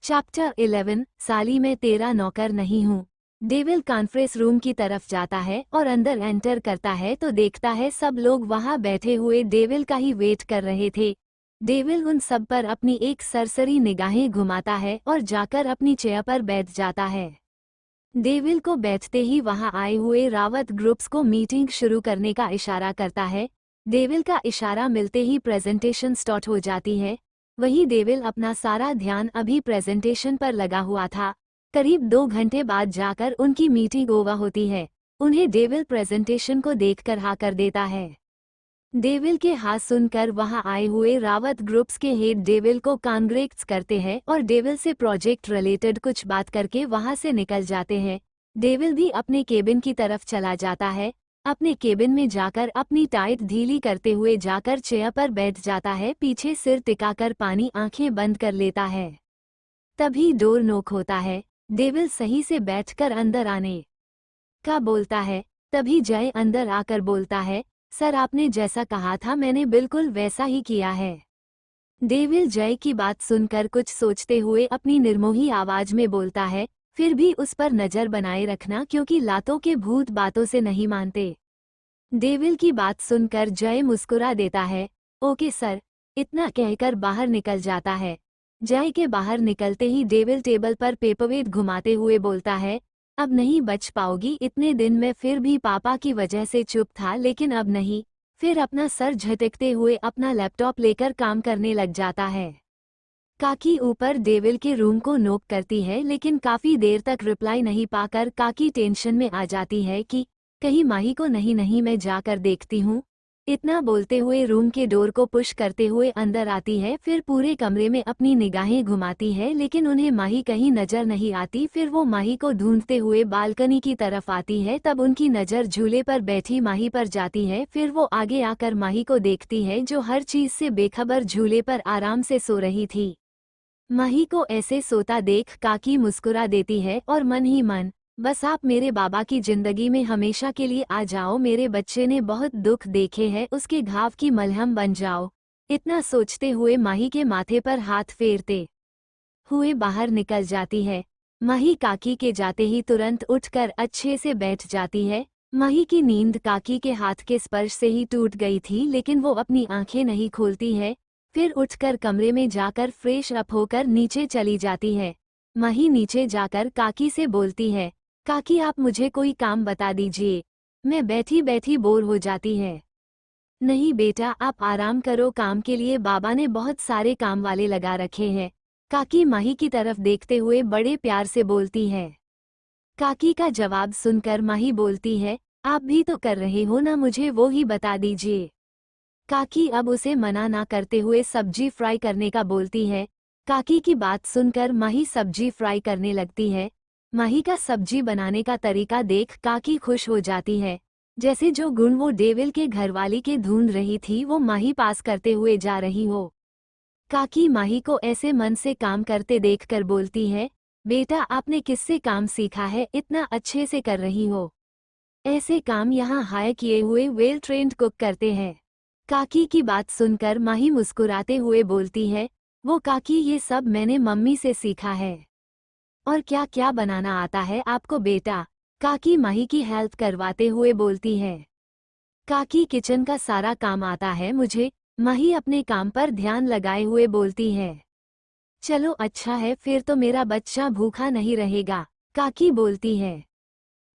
Chapter 11 साली मैं तेरा नौकर नहीं हूँ। डेविल कॉन्फ्रेंस रूम की तरफ जाता है और अंदर एंटर करता है तो देखता है सब लोग वहां बैठे हुए डेविल का ही वेट कर रहे थे। डेविल उन सब पर अपनी एक सरसरी निगाहें घुमाता है और जाकर अपनी चेयर पर बैठ जाता है। डेविल को बैठते ही वहां आए हुए रावत ग्रुप्स को मीटिंग शुरू करने का इशारा करता है। डेविल का इशारा मिलते ही प्रेजेंटेशन स्टार्ट हो जाती है। वही डेविल अपना सारा ध्यान अभी प्रेजेंटेशन पर लगा हुआ था। करीब 2 घंटे बाद जाकर उनकी मीटिंग ओवर होती है। उन्हें डेविल प्रेजेंटेशन को देखकर हाँ कर देता है। डेविल के हाथ सुनकर वहां आए हुए रावत ग्रुप्स के हेड डेविल को कांग्रेट्स करते हैं और डेविल से प्रोजेक्ट रिलेटेड कुछ बात करके वहां से निकल जाते हैं। डेविल भी अपने केबिन की तरफ चला जाता है। अपने केबिन में जाकर अपनी टाइट ढीली करते हुए जाकर चेयर पर बैठ जाता है। पीछे सिर टिकाकर पानी आंखें बंद कर लेता है। तभी डोर नॉक होता है। डेविल सही से बैठकर अंदर आने का बोलता है। तभी जय अंदर आकर बोलता है, सर आपने जैसा कहा था मैंने बिल्कुल वैसा ही किया है। डेविल जय की बात सुनकर कुछ सोचते हुए अपनी निर्मोही आवाज में बोलता है, फिर भी उस पर नजर बनाए रखना क्योंकि लातों के भूत बातों से नहीं मानते। डेविल की बात सुनकर जय मुस्कुरा देता है। ओके सर, इतना कहकर बाहर निकल जाता है। जय के बाहर निकलते ही डेविल टेबल पर पेपरवेट घुमाते हुए बोलता है, अब नहीं बच पाओगी। इतने दिन में फिर भी पापा की वजह से चुप था लेकिन अब नहीं। फिर अपना सर झटकते हुए अपना लैपटॉप लेकर काम करने लग जाता है। काकी ऊपर डेविल के रूम को नॉक करती है लेकिन काफी देर तक रिप्लाई नहीं पाकर काकी टेंशन में आ जाती है कि कहीं माही को नहीं मैं जाकर देखती हूँ। इतना बोलते हुए रूम के डोर को पुश करते हुए अंदर आती है। फिर पूरे कमरे में अपनी निगाहें घुमाती है लेकिन उन्हें माही कहीं नजर नहीं आती। फिर वो माही को ढूंढते हुए बालकनी की तरफ आती है। तब उनकी नज़र झूले पर बैठी माही पर जाती है। फिर वो आगे आकर माही को देखती है जो हर चीज से बेखबर झूले पर आराम से सो रही थी। माही को ऐसे सोता देख काकी मुस्कुरा देती है और मन ही मन, बस आप मेरे बाबा की जिंदगी में हमेशा के लिए आ जाओ। मेरे बच्चे ने बहुत दुख देखे हैं, उसके घाव की मलहम बन जाओ। इतना सोचते हुए माही के माथे पर हाथ फेरते हुए बाहर निकल जाती है। माही काकी के जाते ही तुरंत उठकर अच्छे से बैठ जाती है। माही की नींद काकी के हाथ के स्पर्श से ही टूट गई थी लेकिन वो अपनी आंखें नहीं खोलती है। फिर उठकर कमरे में जाकर फ्रेश अप होकर नीचे चली जाती है। माही नीचे जाकर काकी से बोलती है, काकी आप मुझे कोई काम बता दीजिए, मैं बैठी बैठी बोर हो जाती है। नहीं बेटा आप आराम करो, काम के लिए बाबा ने बहुत सारे काम वाले लगा रखे हैं। काकी माही की तरफ देखते हुए बड़े प्यार से बोलती है। काकी का जवाब सुनकर माही बोलती है, आप भी तो कर रहे हो ना, मुझे वो ही बता दीजिए। काकी अब उसे मना ना करते हुए सब्जी फ्राई करने का बोलती है। काकी की बात सुनकर माही सब्जी फ्राई करने लगती है। माही का सब्जी बनाने का तरीका देख काकी खुश हो जाती है। जैसे जो गुण वो डेविल के घरवाली के ढूंढ रही थी वो माही पास करते हुए जा रही हो। काकी माही को ऐसे मन से काम करते देखकर बोलती है, बेटा आपने किससे काम सीखा है, इतना अच्छे से कर रही हो। ऐसे काम यहाँ हायर किए हुए वेल ट्रेंड कुक करते हैं। काकी की बात सुनकर माही मुस्कुराते हुए बोलती है, वो काकी ये सब मैंने मम्मी से सीखा है। और क्या क्या बनाना आता है आपको बेटा? काकी माही की हेल्प करवाते हुए बोलती है। काकी किचन का सारा काम आता है मुझे, माही अपने काम पर ध्यान लगाए हुए बोलती है। चलो अच्छा है, फिर तो मेरा बच्चा भूखा नहीं रहेगा, काकी बोलती है।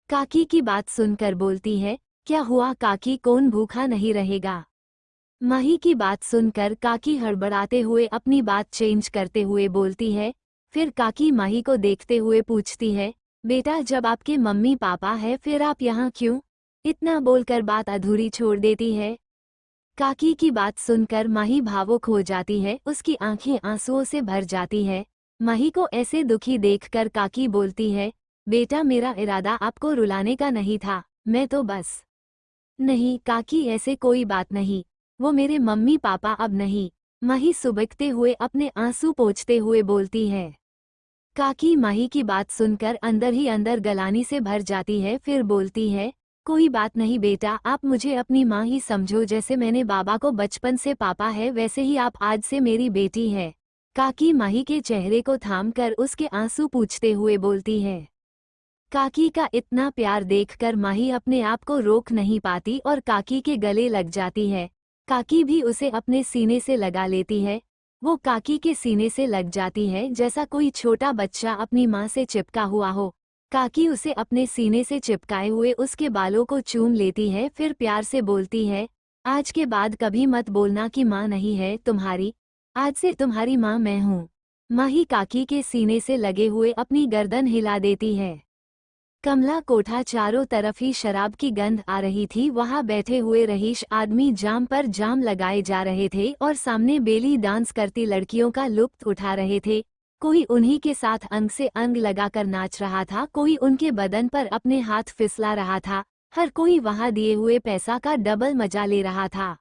काकी की बात सुनकर बोलती है, क्या हुआ काकी, कौन भूखा नहीं रहेगा? माही की बात सुनकर काकी हड़बड़ाते हुए अपनी बात चेंज करते हुए बोलती है। फिर काकी माही को देखते हुए पूछती है, बेटा जब आपके मम्मी पापा है फिर आप यहाँ क्यों? इतना बोलकर बात अधूरी छोड़ देती है। काकी की बात सुनकर माही भावुक हो जाती है, उसकी आंखें आंसुओं से भर जाती है। माही को ऐसे दुखी देखकर काकी बोलती है, बेटा मेरा इरादा आपको रुलाने का नहीं था, मैं तो बस। नहीं काकी ऐसे कोई बात नहीं, वो मेरे मम्मी पापा अब नहीं। माही सुबकते हुए अपने आंसू पोंछते हुए बोलती है। काकी माही की बात सुनकर अंदर ही अंदर गलानी से भर जाती है। फिर बोलती है, कोई बात नहीं बेटा, आप मुझे अपनी माँ ही समझो। जैसे मैंने बाबा को बचपन से पापा है वैसे ही आप आज से मेरी बेटी है। काकी माही के चेहरे को थामकर उसके आंसू पूछते हुए बोलती है। काकी का इतना प्यार देखकर माही अपने आप को रोक नहीं पाती और काकी के गले लग जाती है। काकी भी उसे अपने सीने से लगा लेती है। वो काकी के सीने से लग जाती है जैसा कोई छोटा बच्चा अपनी माँ से चिपका हुआ हो। काकी उसे अपने सीने से चिपकाए हुए उसके बालों को चूम लेती है, फिर प्यार से बोलती है, आज के बाद कभी मत बोलना कि माँ नहीं है तुम्हारी, आज से तुम्हारी माँ मैं हूँ। माही काकी के सीने से लगे हुए अपनी गर्दन हिला देती है। कमला कोठा चारों तरफ ही शराब की गंध आ रही थी। वहां बैठे हुए रहीश आदमी जाम पर जाम लगाए जा रहे थे और सामने बेली डांस करती लड़कियों का लुत्फ उठा रहे थे। कोई उन्हीं के साथ अंग से अंग लगाकर नाच रहा था, कोई उनके बदन पर अपने हाथ फिसला रहा था। हर कोई वहां दिए हुए पैसा का डबल मजा ले रहा था।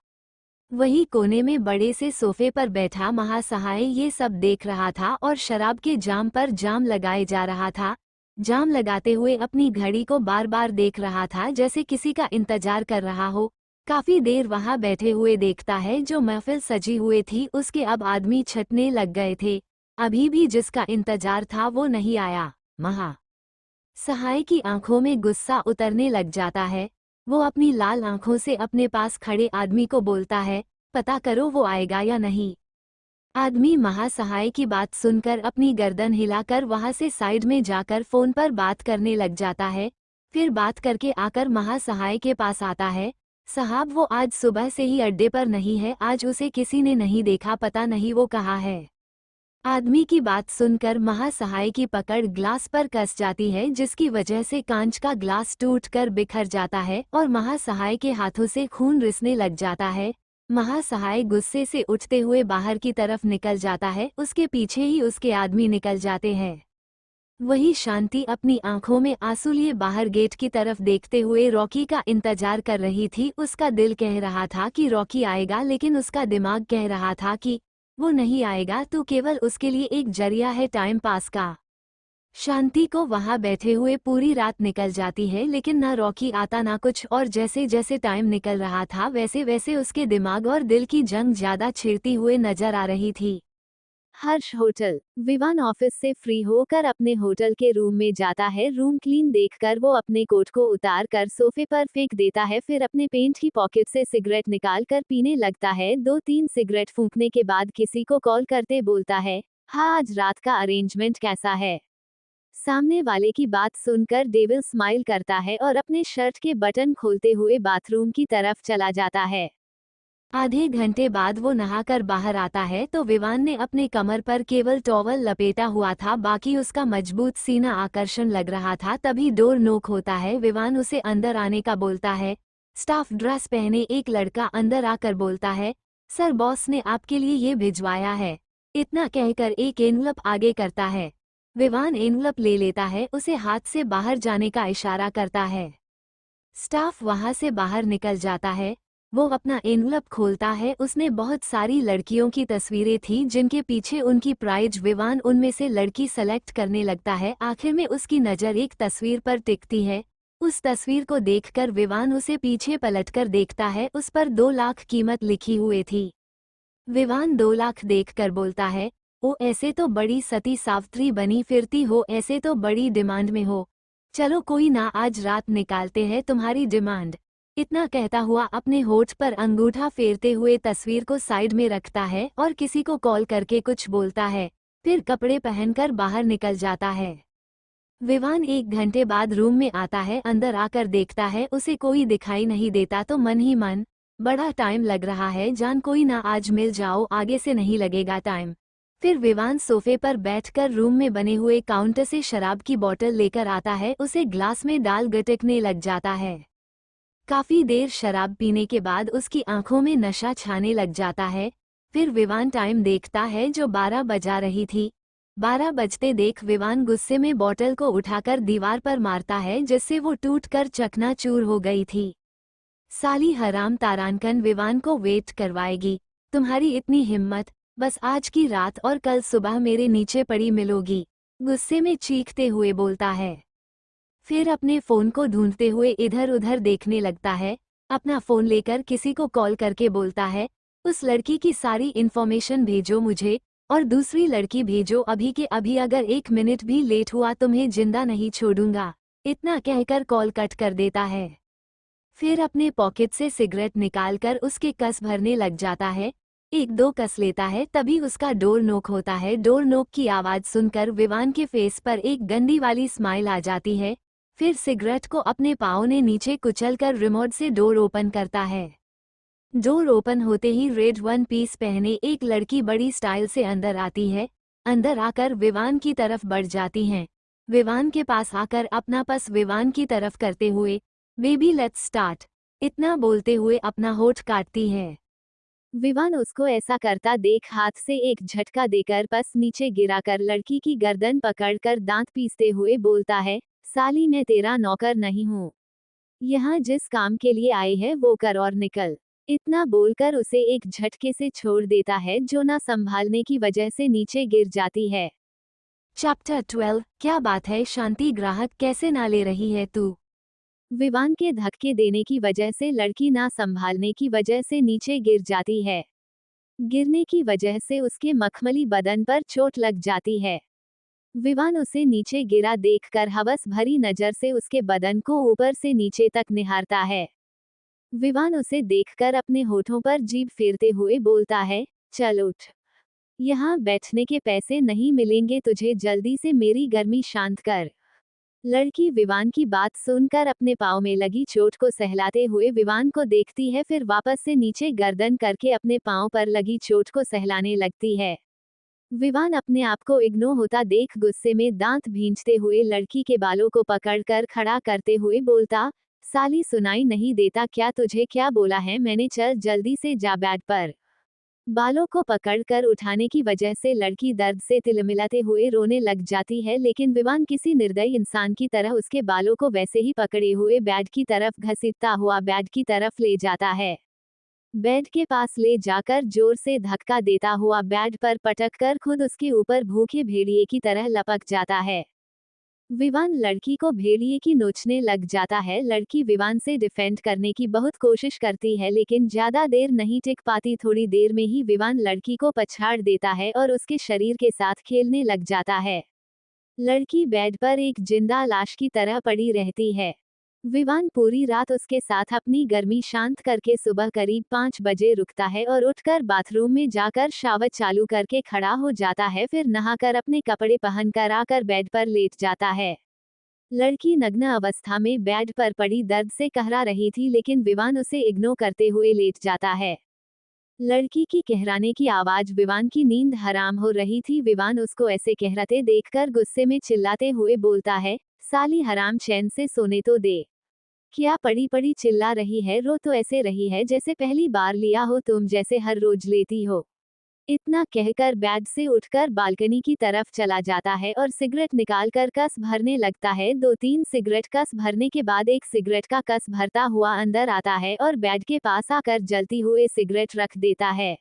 वही कोने में बड़े से सोफे पर बैठा महासहाय ये सब देख रहा था और शराब के जाम पर जाम लगाए जा रहा था। जाम लगाते हुए अपनी घड़ी को बार बार देख रहा था जैसे किसी का इंतजार कर रहा हो। काफी देर वहां बैठे हुए देखता है। जो महफिल सजी हुई थी उसके अब आदमी छटने लग गए थे। अभी भी जिसका इंतजार था वो नहीं आया। महा सहाय की आंखों में गुस्सा उतरने लग जाता है। वो अपनी लाल आंखों से अपने पास खड़े आदमी को बोलता है, पता करो वो आएगा या नहीं। आदमी महासहाय की बात सुनकर अपनी गर्दन हिलाकर वहां से साइड में जाकर फोन पर बात करने लग जाता है। फिर बात करके आकर महासहाय के पास आता है। साहब वो आज सुबह से ही अड्डे पर नहीं है, आज उसे किसी ने नहीं देखा, पता नहीं वो कहाँ है। आदमी की बात सुनकर महासहाय की पकड़ ग्लास पर कस जाती है जिसकी वजह से कांच का ग्लास टूटकर बिखर जाता है और महासहाय के हाथों से खून रिसने लग जाता है। महासहाय गुस्से से उठते हुए बाहर की तरफ निकल जाता है। उसके पीछे ही उसके आदमी निकल जाते हैं। वही शांति अपनी आंखों में आंसू लिए बाहर गेट की तरफ देखते हुए रॉकी का इंतजार कर रही थी। उसका दिल कह रहा था कि रॉकी आएगा, लेकिन उसका दिमाग कह रहा था कि वो नहीं आएगा तो केवल उसके लिए एक जरिया है टाइम पास का। शांति को वहां बैठे हुए पूरी रात निकल जाती है, लेकिन ना रॉकी आता ना कुछ, और जैसे जैसे टाइम निकल रहा था वैसे वैसे उसके दिमाग और दिल की जंग ज्यादा छिड़ती हुए नजर आ रही थी। हर्ष होटल। विवान ऑफिस से फ्री होकर अपने होटल के रूम में जाता है। रूम क्लीन देखकर वो अपने कोट को उतार कर सोफे पर फेंक देता है। फिर अपने पेंट की पॉकेट से सिगरेट निकाल कर पीने लगता है। 2-3 सिगरेट फूंकने के बाद किसी को कॉल करते बोलता है, हाँ आज रात का अरेंजमेंट कैसा है। सामने वाले की बात सुनकर डेविल स्माइल करता है और अपने शर्ट के बटन खोलते हुए बाथरूम की तरफ चला जाता है। आधे घंटे बाद वो नहाकर बाहर आता है तो विवान ने अपने कमर पर केवल टॉवल लपेटा हुआ था, बाकी उसका मजबूत सीना आकर्षण लग रहा था। तभी डोर नॉक होता है। विवान उसे अंदर आने का बोलता है। स्टाफ ड्रेस पहने एक लड़का अंदर आकर बोलता है, सर बॉस ने आपके लिए ये भिजवाया है। इतना कहकर एक एनवलप आगे करता है। विवान एनवलप ले लेता है, उसे हाथ से बाहर जाने का इशारा करता है। स्टाफ वहां से बाहर निकल जाता है। वो अपना एनवलप खोलता है। उसने बहुत सारी लड़कियों की तस्वीरें थी जिनके पीछे उनकी प्राइज। विवान उनमें से लड़की सेलेक्ट करने लगता है। आखिर में उसकी नज़र एक तस्वीर पर टिकती है। उस तस्वीर को देखकर विवान उसे पीछे पलटकर देखता है। उस पर 2 लाख कीमत लिखी हुई थी। विवान 2 लाख देखकर बोलता है, ओ ऐसे तो बड़ी सती सावित्री बनी फिरती हो, ऐसे तो बड़ी डिमांड में हो। चलो कोई ना, आज रात निकालते हैं तुम्हारी डिमांड। इतना कहता हुआ अपने होठ पर अंगूठा फेरते हुए तस्वीर को साइड में रखता है और किसी को कॉल करके कुछ बोलता है। फिर कपड़े पहनकर बाहर निकल जाता है। विवान 1 घंटे बाद रूम में आता है। अंदर आकर देखता है उसे कोई दिखाई नहीं देता तो मन ही मन, बड़ा टाइम लग रहा है जान, कोई ना आज मिल जाओ, आगे से नहीं लगेगा टाइम। फिर विवान सोफे पर बैठकर रूम में बने हुए काउंटर से शराब की बोतल लेकर आता है। उसे ग्लास में डाल गटकने लग जाता है। काफी देर शराब पीने के बाद उसकी आंखों में नशा छाने लग जाता है। फिर विवान टाइम देखता है जो 12 बजा रही थी। 12 बजते देख विवान गुस्से में बोतल को उठाकर दीवार पर मारता है जिससे वो टूटकर चकनाचूर हो गई थी। साली हराम तारानकन विवान को वेट करवाएगी। तुम्हारी इतनी हिम्मत, बस आज की रात और कल सुबह मेरे नीचे पड़ी मिलोगी, गुस्से में चीखते हुए बोलता है। फिर अपने फोन को ढूंढते हुए इधर उधर देखने लगता है। अपना फोन लेकर किसी को कॉल करके बोलता है, उस लड़की की सारी इन्फॉर्मेशन भेजो मुझे, और दूसरी लड़की भेजो अभी के अभी, अगर 1 मिनट भी लेट हुआ तुम्हें जिंदा नहीं छोड़ूंगा। इतना कहकर कॉल कट कर देता है। फिर अपने पॉकेट से सिगरेट निकालकर उसके कस भरने लग जाता है। 1-2 कस लेता है, तभी उसका डोर नॉक होता है। डोर नॉक की आवाज सुनकर विवान के फेस पर एक गंदी वाली स्माइल आ जाती है। फिर सिगरेट को अपने पाँव ने नीचे कुचलकर रिमोट से डोर ओपन करता है। डोर ओपन होते ही रेड वन पीस पहने एक लड़की बड़ी स्टाइल से अंदर आती है। अंदर आकर विवान की तरफ बढ़ जाती हैं। विवान के पास आकर अपना पस विवान की तरफ करते हुए, बेबी लेट्स स्टार्ट, इतना बोलते हुए अपना होठ काटती है। विवान उसको ऐसा करता देख हाथ से एक झटका देकर पस नीचे गिराकर लड़की की गर्दन पकड़कर दांत पीसते हुए बोलता है, साली मैं तेरा नौकर नहीं हूँ। यहाँ जिस काम के लिए आई है वो कर और निकल। इतना बोलकर उसे एक झटके से छोड़ देता है, जो ना संभालने की वजह से नीचे गिर जाती है। चैप्टर 12, क्या बात है शांति, ग्राहक कैसे ना ले रही है तू। विवान के धक्के देने की वजह से लड़की ना संभालने की वजह से नीचे गिर जाती है। गिरने की वजह से उसके मखमली बदन पर चोट लग जाती है। विवान उसे नीचे गिरा देखकर हवस भरी नजर से उसके बदन को ऊपर से नीचे तक निहारता है। विवान उसे देखकर अपने होठों पर जीभ फेरते हुए बोलता है, चल उठ। यहाँ बैठने के पैसे नहीं मिलेंगे तुझे, जल्दी से मेरी गर्मी शांत कर। लड़की विवान की बात सुनकर अपने पाँव में लगी चोट को सहलाते हुए विवान को देखती है, फिर वापस से नीचे गर्दन करके अपने पाँव पर लगी चोट को सहलाने लगती है। विवान अपने आप को इग्नोर होता देख गुस्से में दांत भींचते हुए लड़की के बालों को पकड़कर खड़ा करते हुए बोलता, साली सुनाई नहीं देता क्या तुझे, क्या बोला है मैंने, चल जल्दी से जा बेड पर। बालों को पकड़कर उठाने की वजह से लड़की दर्द से तिलमिलाते हुए रोने लग जाती है, लेकिन विवान किसी निर्दयी इंसान की तरह उसके बालों को वैसे ही पकड़े हुए बेड की तरफ घसीटता हुआ बेड की तरफ ले जाता है। बेड के पास ले जाकर जोर से धक्का देता हुआ बेड पर पटककर खुद उसके ऊपर भूखे भेड़िए की तरह लपक जाता है। विवान लड़की को भेड़िए की नोचने लग जाता है। लड़की विवान से डिफेंड करने की बहुत कोशिश करती है, लेकिन ज्यादा देर नहीं टिक पाती। थोड़ी देर में ही विवान लड़की को पछाड़ देता है और उसके शरीर के साथ खेलने लग जाता है। लड़की बेड पर एक जिंदा लाश की तरह पड़ी रहती है। विवान पूरी रात उसके साथ अपनी गर्मी शांत करके सुबह करीब 5 बजे रुकता है और उठकर बाथरूम में जाकर शावर चालू करके खड़ा हो जाता है। फिर नहाकर अपने कपड़े पहनकर आकर बेड पर लेट जाता है। लड़की नग्न अवस्था में बेड पर पड़ी दर्द से कहरा रही थी, लेकिन विवान उसे इग्नोर करते हुए लेट जाता है। लड़की की कहराने की आवाज विवान की नींद हराम हो रही थी। विवान उसको ऐसे कहराते देखकर गुस्से में चिल्लाते हुए बोलता है, साली हराम चैन से सोने तो दे। क्या पड़ी पड़ी चिल्ला रही है, रो तो ऐसे रही है जैसे पहली बार लिया हो तुम, जैसे हर रोज लेती हो। इतना कहकर बेड से उठकर बालकनी की तरफ चला जाता है और सिगरेट निकालकर कस भरने लगता है। 2-3 सिगरेट कस भरने के बाद एक सिगरेट का कस भरता हुआ अंदर आता है और बेड के पास आकर जलती हुए सिगरेट रख देता है।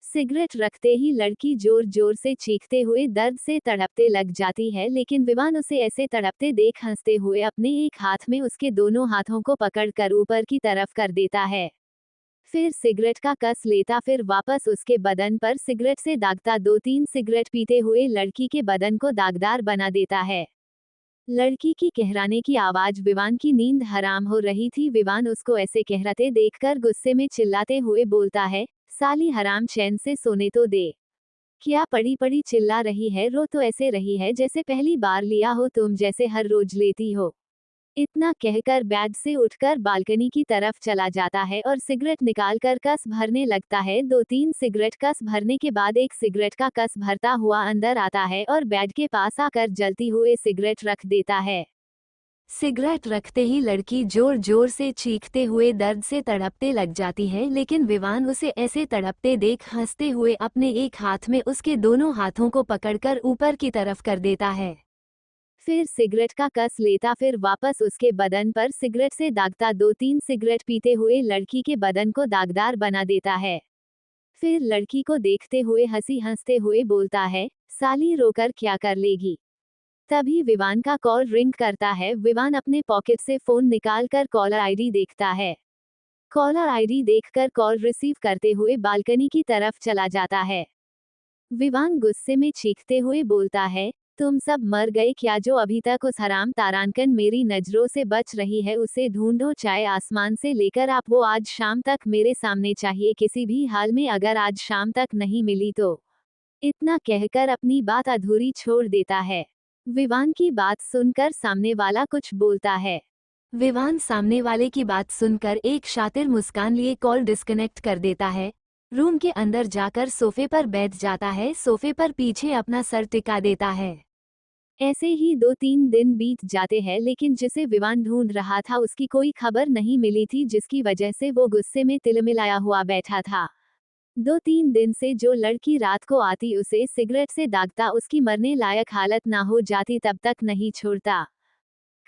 सिगरेट रखते ही लड़की जोर जोर से चीखते हुए दर्द से तड़पते लग जाती है, लेकिन विवान उसे ऐसे तड़पते देख हंसते हुए अपने एक हाथ में उसके दोनों हाथों को पकड़कर ऊपर की तरफ कर देता है। फिर सिगरेट का कस लेता, फिर वापस उसके बदन पर सिगरेट से दागता 2-3 सिगरेट पीते हुए लड़की के बदन को दागदार बना देता है। लड़की की कहराने की आवाज विवान की नींद हराम हो रही थी। विवान उसको ऐसे कहराते देखकर गुस्से में चिल्लाते हुए बोलता है, साली हराम चैन से सोने तो दे। क्या पड़ी पड़ी चिल्ला रही है, रो तो ऐसे रही है जैसे पहली बार लिया हो तुम, जैसे हर रोज लेती हो। इतना कहकर बेड से उठकर बालकनी की तरफ चला जाता है और सिगरेट निकालकर कस भरने लगता है। 2-3 सिगरेट कस भरने के बाद एक सिगरेट का कस भरता हुआ अंदर आता है और बेड के पास आकर जलती हुए सिगरेट रख देता है। सिगरेट रखते ही लड़की जोर जोर से चीखते हुए दर्द से तड़पते लग जाती है, लेकिन विवान उसे ऐसे तड़पते देख हंसते हुए अपने एक हाथ में उसके दोनों हाथों को पकड़कर ऊपर की तरफ कर देता है। फिर सिगरेट का कस लेता, फिर वापस उसके बदन पर सिगरेट से दागता 2-3 सिगरेट पीते हुए लड़की के बदन को दागदार बना देता है। फिर लड़की को देखते हुए हंसी हंसते हुए बोलता है, साली रोकर क्या कर लेगी। तभी विवान का कॉल रिंग करता है। विवान अपने पॉकेट से फोन निकालकर कॉलर आईडी देखता है। कॉलर आईडी देखकर कॉल रिसीव करते हुए बालकनी की तरफ चला जाता है। विवान गुस्से में चीखते हुए बोलता है, तुम सब मर गए क्या? जो अभी तक उस हराम तारांकन मेरी नजरों से बच रही है उसे ढूंढो, चाहे आसमान से लेकर आप वो आज शाम तक मेरे सामने चाहिए किसी भी हाल में, अगर आज शाम तक नहीं मिली तो। इतना कहकर अपनी बात अधूरी छोड़ देता है। विवान की बात सुनकर सामने वाला कुछ बोलता है। विवान सामने वाले की बात सुनकर एक शातिर मुस्कान लिए कॉल डिस्कनेक्ट कर देता है। रूम के अंदर जाकर सोफे पर बैठ जाता है, सोफे पर पीछे अपना सर टिका देता है। ऐसे ही 2-3 दिन बीत जाते हैं, लेकिन जिसे विवान ढूंढ रहा था उसकी कोई खबर नहीं मिली थी, जिसकी वजह से वो गुस्से में तिलमिलाया हुआ बैठा था। 2-3 दिन से जो लड़की रात को आती उसे सिगरेट से दागता, उसकी मरने लायक हालत ना हो जाती तब तक नहीं छोड़ता।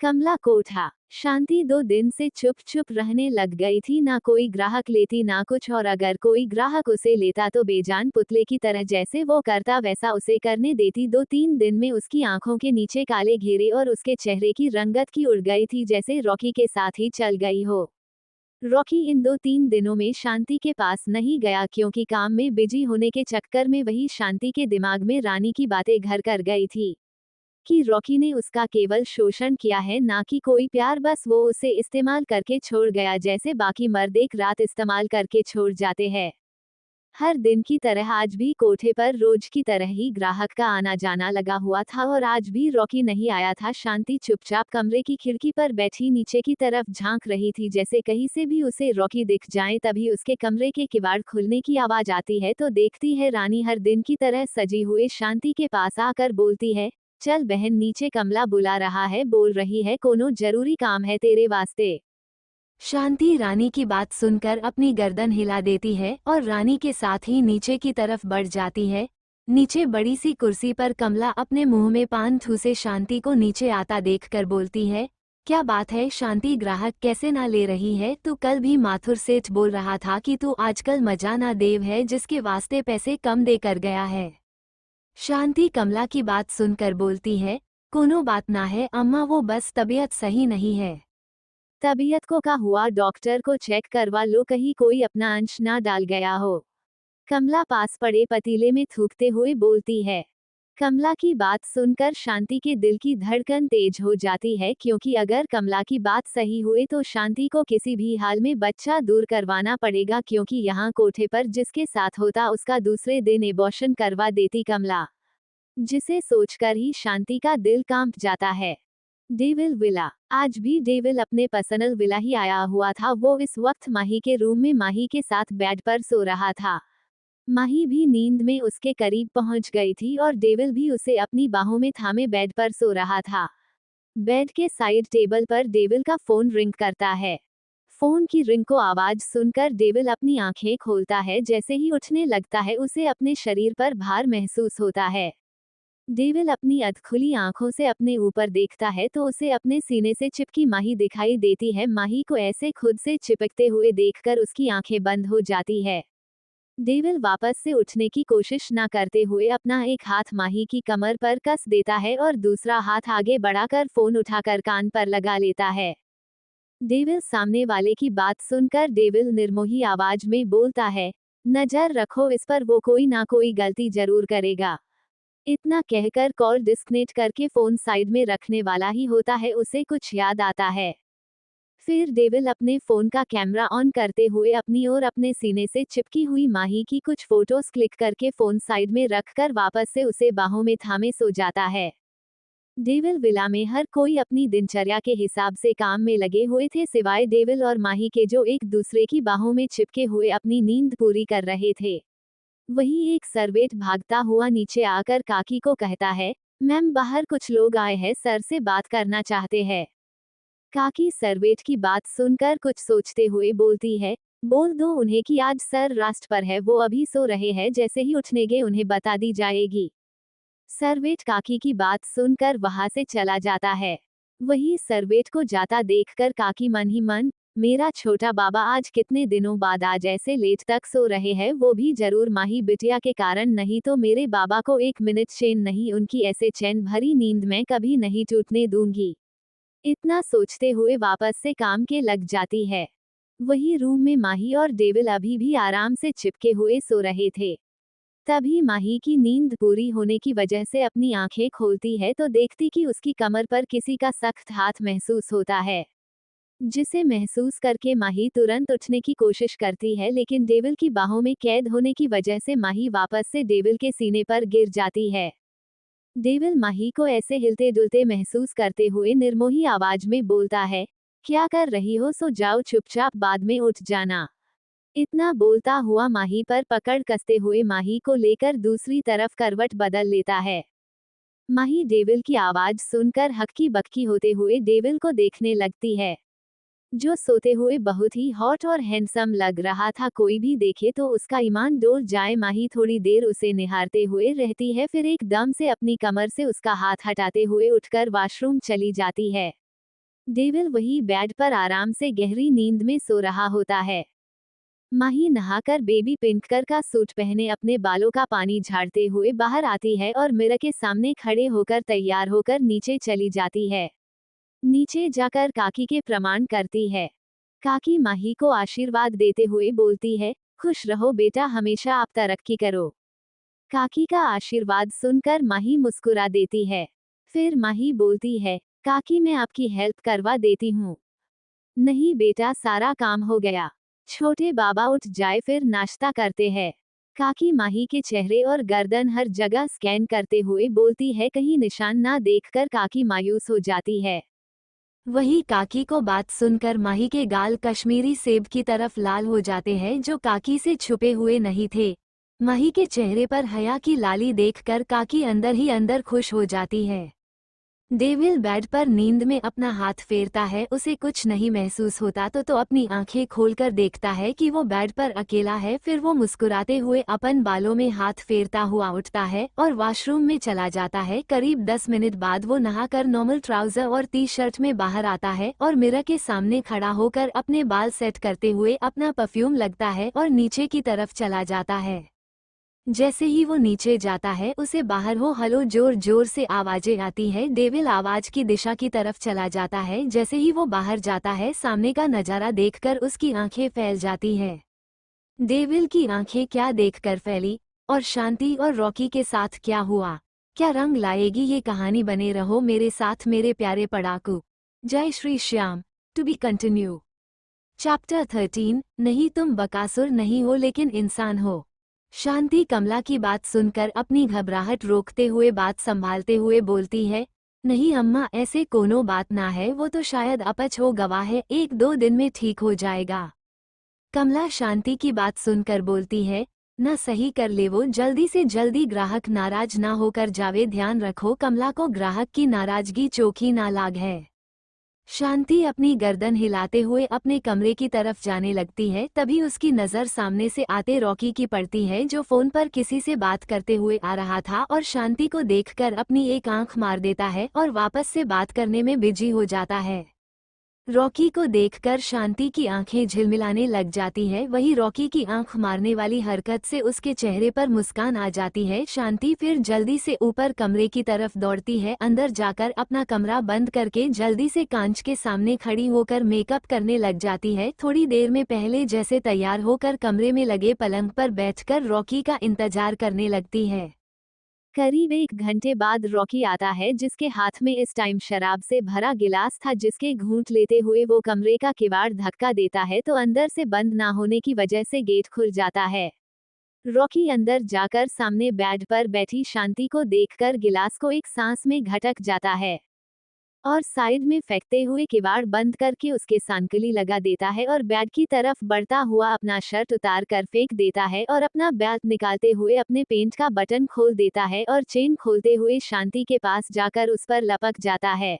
कमला कोठा। शांति 2 दिन से चुप चुप रहने लग गई थी, ना कोई ग्राहक लेती ना कुछ, और अगर कोई ग्राहक उसे लेता तो बेजान पुतले की तरह जैसे वो करता वैसा उसे करने देती। 2-3 दिन में उसकी आंखों के नीचे काले घेरे और उसके चेहरे की रंगत की उड़ गई थी, जैसे रॉकी के साथ ही चल गई हो। रॉकी इन 2-3 दिनों में शांति के पास नहीं गया, क्योंकि काम में बिजी होने के चक्कर में वही शांति के दिमाग में रानी की बातें घर कर गई थी कि रॉकी ने उसका केवल शोषण किया है, ना कि कोई प्यार, बस वो उसे इस्तेमाल करके छोड़ गया, जैसे बाकी मर्द एक रात इस्तेमाल करके छोड़ जाते हैं। हर दिन की तरह आज भी कोठे पर रोज की तरह ही ग्राहक का आना जाना लगा हुआ था, और आज भी रॉकी नहीं आया था। शांति चुपचाप कमरे की खिड़की पर बैठी नीचे की तरफ झांक रही थी, जैसे कहीं से भी उसे रॉकी दिख जाए। तभी उसके कमरे के किवाड़ खुलने की आवाज आती है, तो देखती है रानी हर दिन की तरह सजी हुए शांति के पास आकर बोलती है, चल बहन नीचे, कमला बुला रहा है, बोल रही है कोनो जरूरी काम है तेरे वास्ते। शांति रानी की बात सुनकर अपनी गर्दन हिला देती है और रानी के साथ ही नीचे की तरफ बढ़ जाती है। नीचे बड़ी सी कुर्सी पर कमला अपने मुंह में पान ठूसे शांति को नीचे आता देखकर बोलती है, क्या बात है शांति, ग्राहक कैसे ना ले रही है? तू कल भी माथुर सेठ बोल रहा था कि तू आजकल मजा ना देव है, जिसके वास्ते पैसे कम देकर गया है। शांति कमला की बात सुनकर बोलती है, कोनो बात ना है अम्मा, वो बस तबीयत सही नहीं है। तबीयत को का हुआ, डॉक्टर को चेक करवा लो, कहीं कोई अपना अंश ना डाल गया हो। कमला पास पड़े पतीले में थूकते हुए बोलती है। कमला की बात सुनकर शांति के दिल की धड़कन तेज हो जाती है, क्योंकि अगर कमला की बात सही हुई तो शांति को किसी भी हाल में बच्चा दूर करवाना पड़ेगा, क्योंकि यहाँ कोठे पर जिसके साथ होता उसका दूसरे दिन एबॉर्शन करवा देती कमला, जिसे सोचकर ही शांति का दिल कांप जाता है। Devil villa. आज भी डेविल अपने पर्सनल विला ही आया हुआ था। वो इस वक्त माही के रूम में माही के साथ बेड पर सो रहा था। माही भी नींद में उसके करीब पहुंच गई थी और डेविल भी उसे अपनी बाहों में थामे बेड पर सो रहा था। बेड के साइड टेबल पर डेविल का फोन रिंग करता है। फोन की रिंग को आवाज सुनकर डेविल अपनी आंखें खोलता है। जैसे ही उठने लगता है उसे अपने शरीर पर भार महसूस होता है। डेविल अपनी अधखुली आंखों से अपने ऊपर देखता है तो उसे अपने सीने से चिपकी माही दिखाई देती है। माही को ऐसे खुद से चिपकते हुए देखकर उसकी आंखें बंद हो जाती है। डेविल वापस से उठने की कोशिश न करते हुए अपना एक हाथ माही की कमर पर कस देता है और दूसरा हाथ आगे बढ़ाकर फोन उठाकर कान पर लगा लेता है। डेविल सामने वाले की बात सुनकर डेविल निर्मोही आवाज में बोलता है, नजर रखो इस पर, वो कोई ना कोई गलती जरूर करेगा। इतना कहकर कॉल डिस्कनेक्ट करके फोन साइड में रखने वाला ही होता है, उसे कुछ याद आता है। फिर डेविल अपने फोन का कैमरा ऑन करते हुए अपनी ओर अपने सीने से चिपकी हुई माही की कुछ फोटोज क्लिक करके फोन साइड में रखकर वापस से उसे बाहों में थामे सो जाता है। डेविल विला में हर कोई अपनी दिनचर्या के हिसाब से काम में लगे हुए थे, सिवाय डेविल और माही के, जो एक दूसरे की बाहों में चिपके हुए अपनी नींद पूरी कर रहे थे। वही एक सर्वेंट भागता हुआ नीचे आकर काकी को कहता है, मैम बाहर कुछ लोग आए हैं, सर से बात करना चाहते हैं। काकी सर्वेंट की बात सुनकर कुछ सोचते हुए बोलती है, बोल दो उन्हें कि आज सर रास्ट पर है, वो अभी सो रहे हैं, जैसे ही उठनेगे उन्हें बता दी जाएगी। सर्वेंट काकी की बात सुनकर वहां से चला जाता है। वही सर्वेंट को जाता देखकर काकी मन ही मन, मेरा छोटा बाबा आज कितने दिनों बाद आज ऐसे लेट तक सो रहे हैं, वो भी जरूर माही बिटिया के कारण, नहीं तो मेरे बाबा को एक मिनट चैन नहीं, उनकी ऐसे चैन भरी नींद में कभी नहीं टूटने दूंगी। इतना सोचते हुए वापस से काम के लग जाती है। वही रूम में माही और डेविल अभी भी आराम से चिपके हुए सो रहे थे। तभी माही की नींद पूरी होने की वजह से अपनी आंखें खोलती है तो देखती कि उसकी कमर पर किसी का सख्त हाथ महसूस होता है, जिसे महसूस करके माही तुरंत उठने की कोशिश करती है, लेकिन डेविल की बाहों में कैद होने की वजह से माही वापस से डेविल के सीने पर गिर जाती है। डेविल माही को ऐसे हिलते डुलते महसूस करते हुए निर्मोही आवाज में बोलता है, क्या कर रही हो, सो जाओ चुपचाप, बाद में उठ जाना। इतना बोलता हुआ माही पर पकड़ कसते हुए माही को लेकर दूसरी तरफ करवट बदल लेता है। माही डेविल की आवाज सुनकर हक्की बक्की होते हुए डेविल को देखने लगती है, जो सोते हुए बहुत ही हॉट और हैंडसम लग रहा था। कोई भी देखे तो उसका ईमान डोल जाए। माही थोड़ी देर उसे निहारते हुए रहती है, फिर एकदम से अपनी कमर से उसका हाथ हटाते हुए उठकर वॉशरूम चली जाती है। डेविल वही बेड पर आराम से गहरी नींद में सो रहा होता है। माही नहाकर बेबी पिंक कलर का सूट पहने अपने बालों का पानी झाड़ते हुए बाहर आती है और मिरर के सामने खड़े होकर तैयार होकर नीचे चली जाती है। नीचे जाकर काकी के प्रणाम करती है। काकी माही को आशीर्वाद देते हुए बोलती है, खुश रहो बेटा, हमेशा आप तरक्की करो। काकी का आशीर्वाद सुनकर माही मुस्कुरा देती है। फिर माही बोलती है, काकी मैं आपकी हेल्प करवा देती हूँ। नहीं बेटा, सारा काम हो गया, छोटे बाबा उठ जाए फिर नाश्ता करते हैं। काकी माही के चेहरे और गर्दन हर जगह स्कैन करते हुए बोलती है। कहीं निशान ना देखकर काकी मायूस हो जाती है। वही काकी को बात सुनकर माही के गाल कश्मीरी सेब की तरफ लाल हो जाते हैं, जो काकी से छुपे हुए नहीं थे। माही के चेहरे पर हया की लाली देखकर काकी अंदर ही अंदर खुश हो जाती है। डेविल बेड पर नींद में अपना हाथ फेरता है, उसे कुछ नहीं महसूस होता तो अपनी आंखें खोलकर देखता है कि वो बेड पर अकेला है। फिर वो मुस्कुराते हुए अपन बालों में हाथ फेरता हुआ उठता है और वॉशरूम में चला जाता है। करीब 10 मिनट बाद वो नहाकर नॉर्मल ट्राउजर और टी शर्ट में बाहर आता है और मिरर के सामने खड़ा होकर अपने बाल सेट करते हुए अपना परफ्यूम लगता है और नीचे की तरफ चला जाता है। जैसे ही वो नीचे जाता है उसे बाहर हो हलो जोर जोर से आवाजें आती है। डेविल आवाज की दिशा की तरफ चला जाता है। जैसे ही वो बाहर जाता है, सामने का नजारा देखकर उसकी आंखें फैल जाती हैं। डेविल की आंखें क्या देखकर फैली, और शांति और रॉकी के साथ क्या हुआ, क्या रंग लाएगी ये कहानी। बने रहो मेरे साथ मेरे प्यारे पढ़ाकू। जय Shri Shyam. To be continue. Chapter 13। नहीं तुम बकासुर नहीं हो लेकिन इंसान हो। शांति कमला की बात सुनकर अपनी घबराहट रोकते हुए बात संभालते हुए बोलती है, नहीं अम्मा, ऐसे कोनो बात ना है, वो तो शायद अपच हो गवा है, 1-2 दिन में ठीक हो जाएगा। कमला शांति की बात सुनकर बोलती है, ना सही कर ले वो जल्दी से जल्दी, ग्राहक नाराज ना होकर जावे, ध्यान रखो कमला को ग्राहक की नाराजगी चोखी ना लाग है। शांति अपनी गर्दन हिलाते हुए अपने कमरे की तरफ जाने लगती है। तभी उसकी नज़र सामने से आते रॉकी की पड़ती है, जो फोन पर किसी से बात करते हुए आ रहा था और शांति को देखकर अपनी एक आंख मार देता है और वापस से बात करने में बिजी हो जाता है। रॉकी को देखकर शांति की आंखें झिलमिलाने लग जाती है। वही रॉकी की आंख मारने वाली हरकत से उसके चेहरे पर मुस्कान आ जाती है। शांति फिर जल्दी से ऊपर कमरे की तरफ दौड़ती है। अंदर जाकर अपना कमरा बंद करके जल्दी से कांच के सामने खड़ी होकर मेकअप करने लग जाती है। थोड़ी देर में पहले जैसे तैयार होकर कमरे में लगे पलंग पर बैठकर रॉकी का इंतजार करने लगती है। करीब 1 घंटे बाद रॉकी आता है, जिसके हाथ में इस टाइम शराब से भरा गिलास था, जिसके घूंट लेते हुए वो कमरे का किवाड़ धक्का देता है तो अंदर से बंद ना होने की वजह से गेट खुल जाता है। रॉकी अंदर जाकर सामने बेड पर बैठी शांति को देखकर गिलास को एक सांस में घटक जाता है और साइड में फेंकते हुए किवाड़ बंद करके उसके सांकली लगा देता है और बेड की तरफ बढ़ता हुआ अपना शर्ट उतार कर फेंक देता है और अपना बेल्ट निकालते हुए अपने पेंट का बटन खोल देता है और चेन खोलते हुए शांति के पास जाकर उस पर लपक जाता है।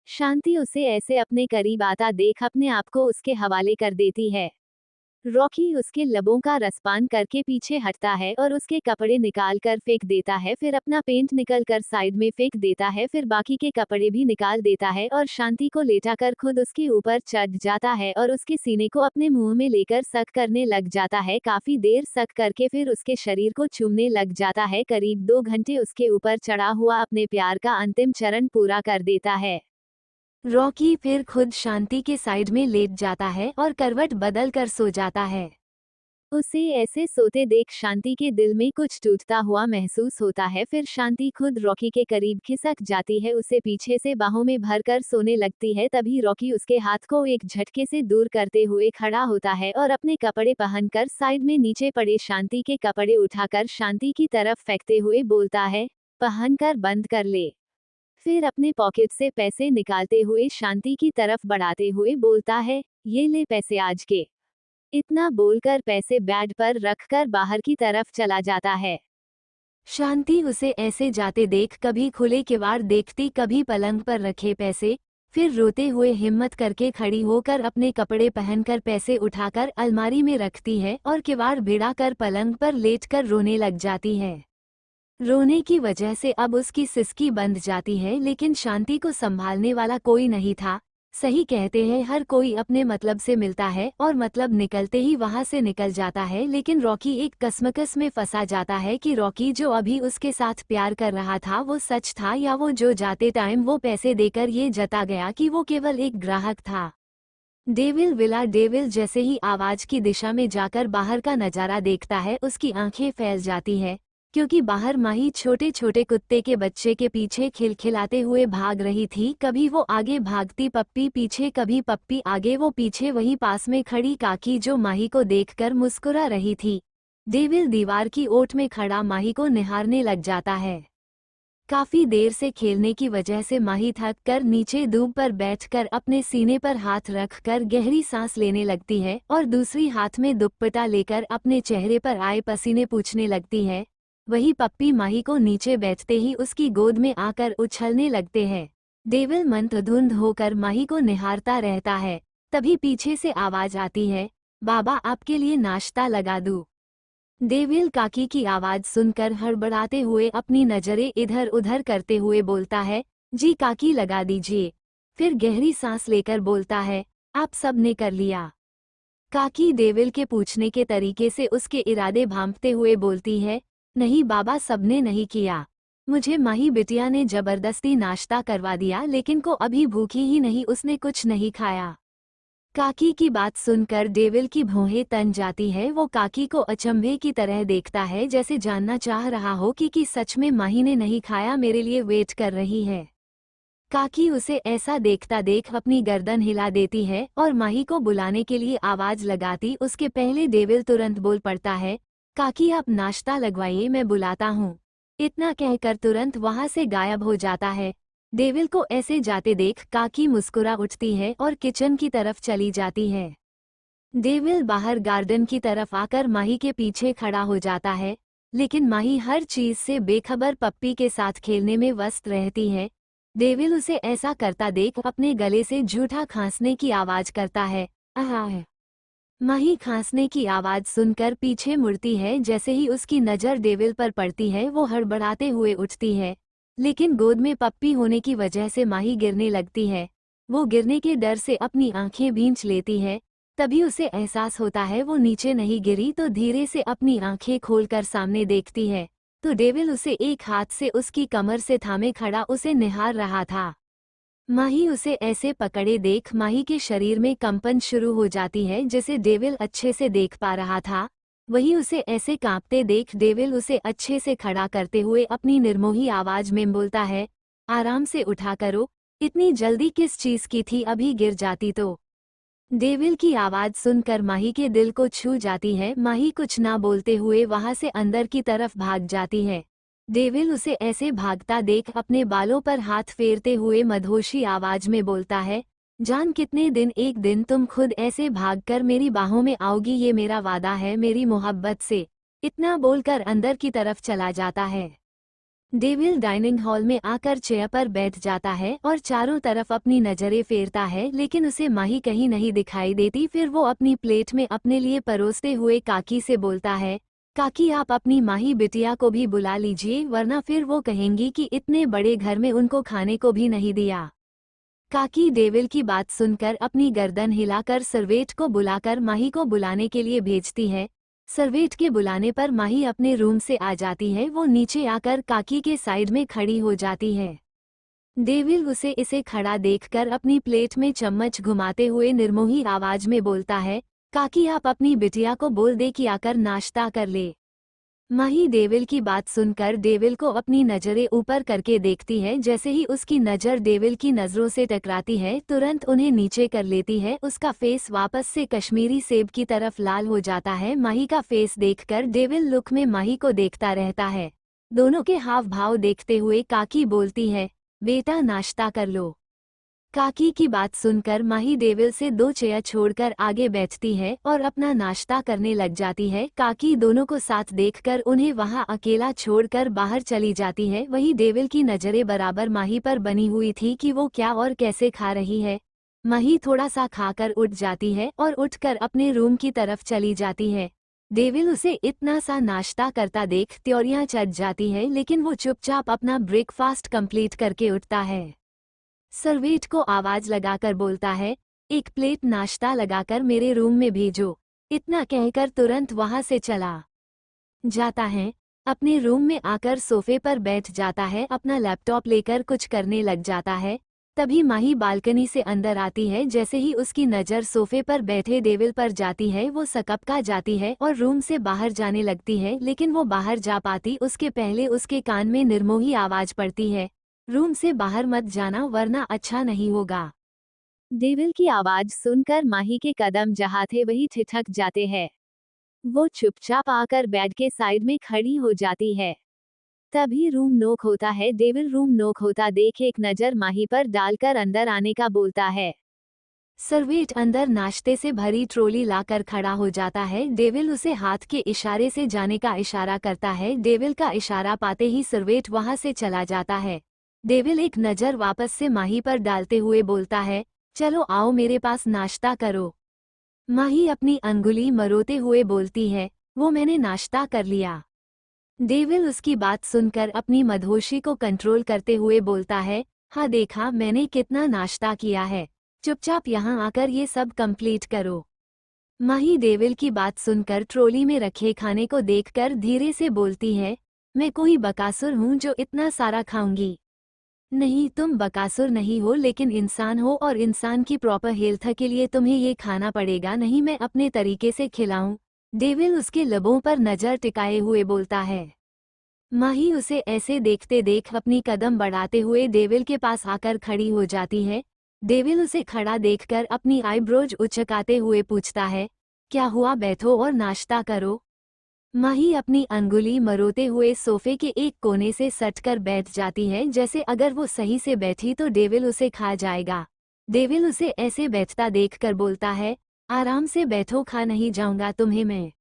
शांति उसे ऐसे अपने करीब आता देख अपने आप को उसके हवाले कर देती है। रॉकी उसके लबों का रसपान करके पीछे हटता है और उसके कपड़े निकाल कर फेंक देता है, फिर अपना पेंट निकल कर साइड में फेंक देता है, फिर बाकी के कपड़े भी निकाल देता है और शांति को लेटाकर खुद उसके ऊपर चढ़ जाता है और उसके सीने को अपने मुंह में लेकर सक करने लग जाता है। काफी देर सक करके फिर उसके शरीर को चूमने लग जाता है। करीब 2 घंटे उसके ऊपर चढ़ा हुआ अपने प्यार का अंतिम चरण पूरा कर देता है। रॉकी फिर खुद शांति के साइड में लेट जाता है और करवट बदल कर सो जाता है। उसे ऐसे सोते देख शांति के दिल में कुछ टूटता हुआ महसूस होता है। फिर शांति खुद रॉकी के करीब खिसक जाती है, उसे पीछे से बाहों में भरकर सोने लगती है। तभी रॉकी उसके हाथ को एक झटके से दूर करते हुए खड़ा होता है और अपने कपड़े पहनकर साइड में नीचे पड़े शांति के कपड़े उठाकर शांति की तरफ फेंकते हुए बोलता है, पहनकर बंद कर ले। फिर अपने पॉकेट से पैसे निकालते हुए शांति की तरफ बढ़ाते हुए बोलता है, ये ले पैसे आज के। इतना बोलकर पैसे बेड पर रखकर बाहर की तरफ चला जाता है। शांति उसे ऐसे जाते देख कभी खुले किवाड़ देखती, कभी पलंग पर रखे पैसे, फिर रोते हुए हिम्मत करके खड़ी होकर अपने कपड़े पहनकर पैसे उठाकर अलमारी में रखती है और किवाड़ भिड़ाकर पलंग पर लेटकर रोने लग जाती है। रोने की वजह से अब उसकी सिसकी बंद जाती है, लेकिन शांति को संभालने वाला कोई नहीं था। सही कहते हैं, हर कोई अपने मतलब से मिलता है और मतलब निकलते ही वहां से निकल जाता है। लेकिन रॉकी एक कश्मकश में फंसा जाता है कि रॉकी जो अभी उसके साथ प्यार कर रहा था वो सच था या वो जो जाते टाइम वो पैसे देकर ये जता गया कि वो केवल एक ग्राहक था। डेविल विला डेविल जैसे ही आवाज की दिशा में जाकर बाहर का नजारा देखता है, उसकी आंखें फैल जाती है, क्योंकि बाहर माही छोटे छोटे कुत्ते के बच्चे के पीछे खिलखिलाते हुए भाग रही थी। कभी वो आगे भागती पप्पी पीछे, कभी पप्पी आगे वो पीछे। वहीं पास में खड़ी काकी जो माही को देखकर मुस्कुरा रही थी। डेविल दीवार की ओट में खड़ा माही को निहारने लग जाता है। काफी देर से खेलने की वजह से माही थक कर नीचे दूब पर बैठकर अपने सीने पर हाथ रखकर गहरी सांस लेने लगती है और दूसरी हाथ में दुपट्टा लेकर अपने चेहरे पर आए पसीने पूछने लगती है। वही पप्पी माही को नीचे बैठते ही उसकी गोद में आकर उछलने लगते हैं। डेविल मंत्रधुंध होकर माही को निहारता रहता है। तभी पीछे से आवाज आती है, बाबा आपके लिए नाश्ता लगा दूं। डेविल काकी की आवाज सुनकर हड़बड़ाते हुए अपनी नजरें इधर उधर करते हुए बोलता है, जी काकी लगा दीजिए। फिर गहरी सांस लेकर बोलता है, आप सब ने कर लिया। काकी डेविल के पूछने के तरीके से उसके इरादे भांपते हुए बोलती है, नहीं बाबा, सबने नहीं किया। मुझे माही बिटिया ने जबरदस्ती नाश्ता करवा दिया, लेकिन को अभी भूखी ही नहीं, उसने कुछ नहीं खाया। काकी की बात सुनकर डेविल की भौहें तन जाती है। वो काकी को अचंभे की तरह देखता है, जैसे जानना चाह रहा हो कि सच में माही ने नहीं खाया, मेरे लिए वेट कर रही है। काकी उसे ऐसा देखता देख अपनी गर्दन हिला देती है और माही को बुलाने के लिए आवाज लगाती उसके पहले डेविल तुरंत बोल पड़ता है, काकी आप नाश्ता लगवाइए, मैं बुलाता हूँ। इतना कहकर तुरंत वहां से गायब हो जाता है। डेविल को ऐसे जाते देख काकी मुस्कुरा उठती है और किचन की तरफ चली जाती है। डेविल बाहर गार्डन की तरफ आकर माही के पीछे खड़ा हो जाता है, लेकिन माही हर चीज से बेखबर पप्पी के साथ खेलने में व्यस्त रहती है। डेविल उसे ऐसा करता देख अपने गले से झूठा खांसने की आवाज करता है, आह। माही खांसने की आवाज सुनकर पीछे मुड़ती है। जैसे ही उसकी नजर डेविल पर पड़ती है वो हड़बड़ाते हुए उठती है, लेकिन गोद में पप्पी होने की वजह से माही गिरने लगती है। वो गिरने के डर से अपनी आंखें भींच लेती है। तभी उसे एहसास होता है वो नीचे नहीं गिरी, तो धीरे से अपनी आंखें खोलकर सामने देखती है तो डेविल उसे एक हाथ से उसकी कमर से थामे खड़ा उसे निहार रहा था। माही उसे ऐसे पकड़े देख माही के शरीर में कंपन शुरू हो जाती है, जिसे डेविल अच्छे से देख पा रहा था। वही उसे ऐसे कांपते देख डेविल उसे अच्छे से खड़ा करते हुए अपनी निर्मोही आवाज में बोलता है, आराम से उठा करो, इतनी जल्दी किस चीज की थी, अभी गिर जाती तो। डेविल की आवाज सुनकर माही के दिल को छू जाती है। माही कुछ ना बोलते हुए वहां से अंदर की तरफ भाग जाती है। डेविल उसे ऐसे भागता देख अपने बालों पर हाथ फेरते हुए मदहोशी आवाज में बोलता है, जान कितने दिन, एक दिन तुम खुद ऐसे भागकर मेरी बाहों में आओगी, ये मेरा वादा है मेरी मोहब्बत से। इतना बोलकर अंदर की तरफ चला जाता है। डेविल डाइनिंग हॉल में आकर चेयर पर बैठ जाता है और चारों तरफ अपनी नजरें फेरता है, लेकिन उसे माही कहीं नहीं दिखाई देती। फिर वो अपनी प्लेट में अपने लिए परोसते हुए काकी से बोलता है, काकी आप अपनी माही बिटिया को भी बुला लीजिए, वरना फिर वो कहेंगी कि इतने बड़े घर में उनको खाने को भी नहीं दिया। काकी डेविल की बात सुनकर अपनी गर्दन हिलाकर सर्वेंट को बुलाकर माही को बुलाने के लिए भेजती है। सर्वेंट के बुलाने पर माही अपने रूम से आ जाती है। वो नीचे आकर काकी के साइड में खड़ी हो जाती है। डेविल उसे इसे खड़ा देखकर अपनी प्लेट में चम्मच घुमाते हुए निर्मोही आवाज में बोलता है, काकी आप अपनी बिटिया को बोल दे कि आकर नाश्ता कर ले। माही डेविल की बात सुनकर डेविल को अपनी नजरें ऊपर करके देखती है। जैसे ही उसकी नज़र डेविल की नज़रों से टकराती है तुरंत उन्हें नीचे कर लेती है। उसका फेस वापस से कश्मीरी सेब की तरफ लाल हो जाता है। माही का फेस देखकर डेविल लुक में माही को देखता रहता है। दोनों के हाव भाव देखते हुए काकी बोलती है, बेटा नाश्ता कर लो। काकी की बात सुनकर माही डेविल से 2 चेयर छोड़कर आगे बैठती है और अपना नाश्ता करने लग जाती है। काकी दोनों को साथ देखकर उन्हें वहां अकेला छोड़कर बाहर चली जाती है। वहीं डेविल की नजरें बराबर माही पर बनी हुई थी कि वो क्या और कैसे खा रही है। माही थोड़ा सा खाकर उठ जाती है और उठकर अपने रूम की तरफ चली जाती है। डेविल उसे इतना सा नाश्ता करता देख त्योरियां चढ़ जाती है, लेकिन वो चुपचाप अपना ब्रेकफास्ट कंप्लीट करके उठता है। सर्वेंट को आवाज लगाकर बोलता है, एक प्लेट नाश्ता लगाकर मेरे रूम में भेजो। इतना कहकर तुरंत वहां से चला जाता है। अपने रूम में आकर सोफे पर बैठ जाता है, अपना लैपटॉप लेकर कुछ करने लग जाता है। तभी माही बालकनी से अंदर आती है। जैसे ही उसकी नज़र सोफे पर बैठे डेविल पर जाती है वो सकपका जाती है और रूम से बाहर जाने लगती है, लेकिन वो बाहर जा पाती उसके पहले उसके कान में निर्मोही आवाज पड़ती है, रूम से बाहर मत जाना वरना अच्छा नहीं होगा। डेविल की आवाज सुनकर माही के कदम जहाँ थे वही ठिठक जाते हैं। वो चुपचाप आकर बेड के साइड में खड़ी हो जाती है। तभी रूम नॉक होता है। डेविल रूम नॉक होता देख एक नजर माही पर डालकर अंदर आने का बोलता है। सर्वेंट अंदर नाश्ते से भरी ट्रॉली लाकर खड़ा हो जाता है। डेविल उसे हाथ के इशारे से जाने का इशारा करता है। डेविल का इशारा पाते ही सर्वेंट वहां से चला जाता है। डेविल एक नज़र वापस से माही पर डालते हुए बोलता है, चलो आओ मेरे पास नाश्ता करो। माही अपनी अंगुली मरोते हुए बोलती है, वो मैंने नाश्ता कर लिया। डेविल उसकी बात सुनकर अपनी मदहोशी को कंट्रोल करते हुए बोलता है, हाँ देखा मैंने कितना नाश्ता किया है, चुपचाप यहाँ आकर ये सब कंप्लीट करो। माही डेविल की बात सुनकर ट्रॉली में रखे खाने को देखकर धीरे से बोलती है, मैं कोई बकासुर हूँ जो इतना सारा खाऊंगी? नहीं, तुम बकासुर नहीं हो, लेकिन इंसान हो और इंसान की प्रॉपर हेल्थ के लिए तुम्हें ये खाना पड़ेगा। नहीं मैं अपने तरीके से खिलाऊं? डेविल उसके लबों पर नजर टिकाए हुए बोलता है। माही उसे ऐसे देखते देख अपनी कदम बढ़ाते हुए डेविल के पास आकर खड़ी हो जाती है। डेविल उसे खड़ा देखकर अपनी आईब्रोज उचकाते हुए पूछता है, क्या हुआ, बैठो और नाश्ता करो। माही अपनी अंगुली मरोते हुए सोफे के एक कोने से सटकर बैठ जाती है, जैसे अगर वो सही से बैठी तो डेविल उसे खा जाएगा। डेविल उसे ऐसे बैठता देखकर बोलता है, आराम से बैठो, खा नहीं जाऊंगा तुम्हें मैं।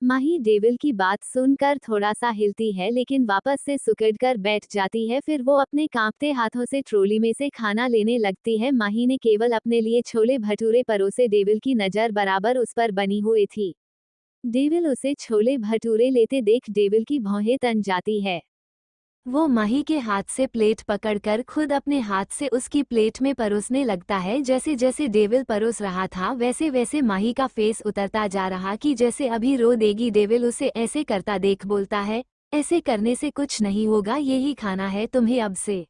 माही डेविल की बात सुनकर थोड़ा सा हिलती है, लेकिन वापस से सुकड़कर बैठ जाती है। फिर वो अपने कांपते हाथों से ट्रॉली में से खाना लेने लगती है। माही ने केवल अपने लिए छोले भटूरे परोसे। डेविल की नज़र बराबर उस पर बनी हुई थी। डेविल उसे छोले भटूरे लेते देख डेविल की भौहें तन जाती है। वो माही के हाथ से प्लेट पकड़कर खुद अपने हाथ से उसकी प्लेट में परोसने लगता है। जैसे जैसे डेविल परोस रहा था वैसे वैसे माही का फेस उतरता जा रहा कि जैसे अभी रो देगी। डेविल उसे ऐसे करता देख बोलता है, ऐसे करने से कुछ नहीं होगा, यही खाना है तुम्हें अब से।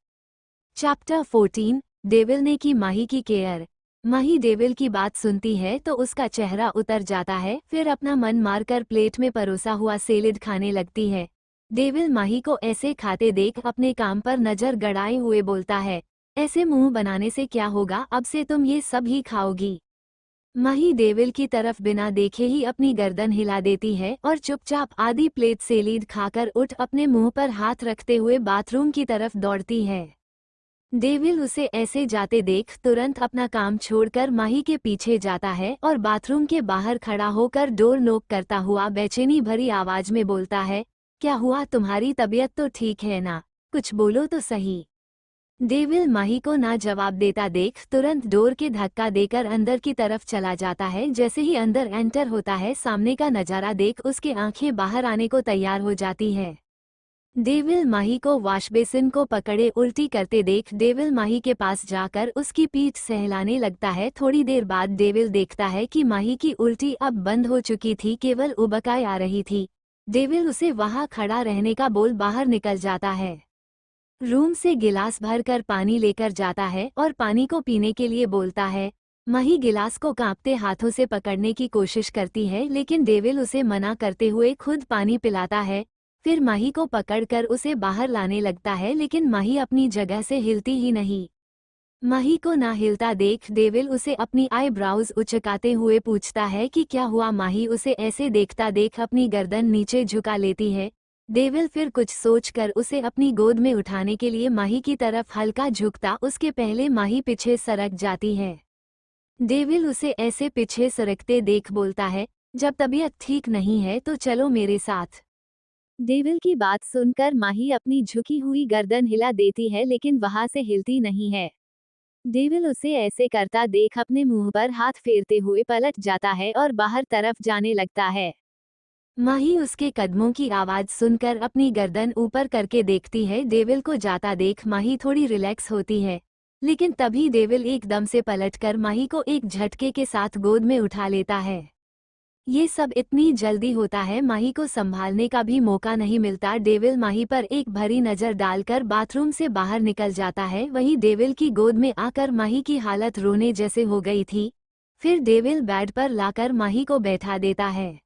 चैप्टर 14, डेविल ने की माही की केयर। माही डेविल की बात सुनती है तो उसका चेहरा उतर जाता है। फिर अपना मन मारकर प्लेट में परोसा हुआ सैलेड खाने लगती है। डेविल माही को ऐसे खाते देख अपने काम पर नजर गड़ाए हुए बोलता है, ऐसे मुंह बनाने से क्या होगा, अब से तुम ये सब ही खाओगी। माही डेविल की तरफ बिना देखे ही अपनी गर्दन हिला देती है और चुपचाप आधी प्लेट सैलेड खाकर उठ अपने मुंह पर हाथ रखते हुए बाथरूम की तरफ दौड़ती है। डेविल उसे ऐसे जाते देख तुरंत अपना काम छोड़कर माही के पीछे जाता है और बाथरूम के बाहर खड़ा होकर डोर नॉक करता हुआ बेचैनी भरी आवाज में बोलता है, क्या हुआ, तुम्हारी तबीयत तो ठीक है ना, कुछ बोलो तो सही। डेविल माही को ना जवाब देता देख तुरंत डोर के धक्का देकर अंदर की तरफ चला जाता है। जैसे ही अंदर एंटर होता है सामने का नजारा देख उसके आंखें बाहर आने को तैयार हो जाती है। डेविल माही को वॉश बेसिन को पकड़े उल्टी करते देख डेविल माही के पास जाकर उसकी पीठ सहलाने लगता है। थोड़ी देर बाद डेविल देखता है कि माही की उल्टी अब बंद हो चुकी थी, केवल उबकाई आ रही थी। डेविल उसे वहां खड़ा रहने का बोल बाहर निकल जाता है। रूम से गिलास भर कर पानी लेकर जाता है और पानी को पीने के लिए बोलता है, माही गिलास को कांपते हाथों से पकड़ने की कोशिश करती है, लेकिन डेविल उसे मना करते हुए खुद पानी पिलाता है। फिर माही को पकड़कर उसे बाहर लाने लगता है, लेकिन माही अपनी जगह से हिलती ही नहीं। माही को ना हिलता देख डेविल उसे अपनी आईब्राउज उचकाते हुए पूछता है कि क्या हुआ। माही उसे ऐसे देखता देख अपनी गर्दन नीचे झुका लेती है। डेविल फिर कुछ सोचकर उसे अपनी गोद में उठाने के लिए माही की तरफ हल्का झुकता उसके पहले माही पीछे सरक जाती है। डेविल उसे ऐसे पीछे सरकते देख बोलता है, जब तबीयत ठीक नहीं है तो चलो मेरे साथ। डेविल की बात सुनकर माही अपनी झुकी हुई गर्दन हिला देती है, लेकिन वहां से हिलती नहीं है। डेविल उसे ऐसे करता देख अपने मुंह पर हाथ फेरते हुए पलट जाता है और बाहर तरफ जाने लगता है। माही उसके कदमों की आवाज सुनकर अपनी गर्दन ऊपर करके देखती है। डेविल को जाता देख माही थोड़ी रिलैक्स होती है, लेकिन तभी डेविल एकदम से पलटकर माही को एक झटके के साथ गोद में उठा लेता है। ये सब इतनी जल्दी होता है, माही को संभालने का भी मौका नहीं मिलता। डेविल माही पर एक भरी नजर डालकर बाथरूम से बाहर निकल जाता है। वहीं डेविल की गोद में आकर माही की हालत रोने जैसे हो गई थी। फिर डेविल बेड पर लाकर माही को बैठा देता है।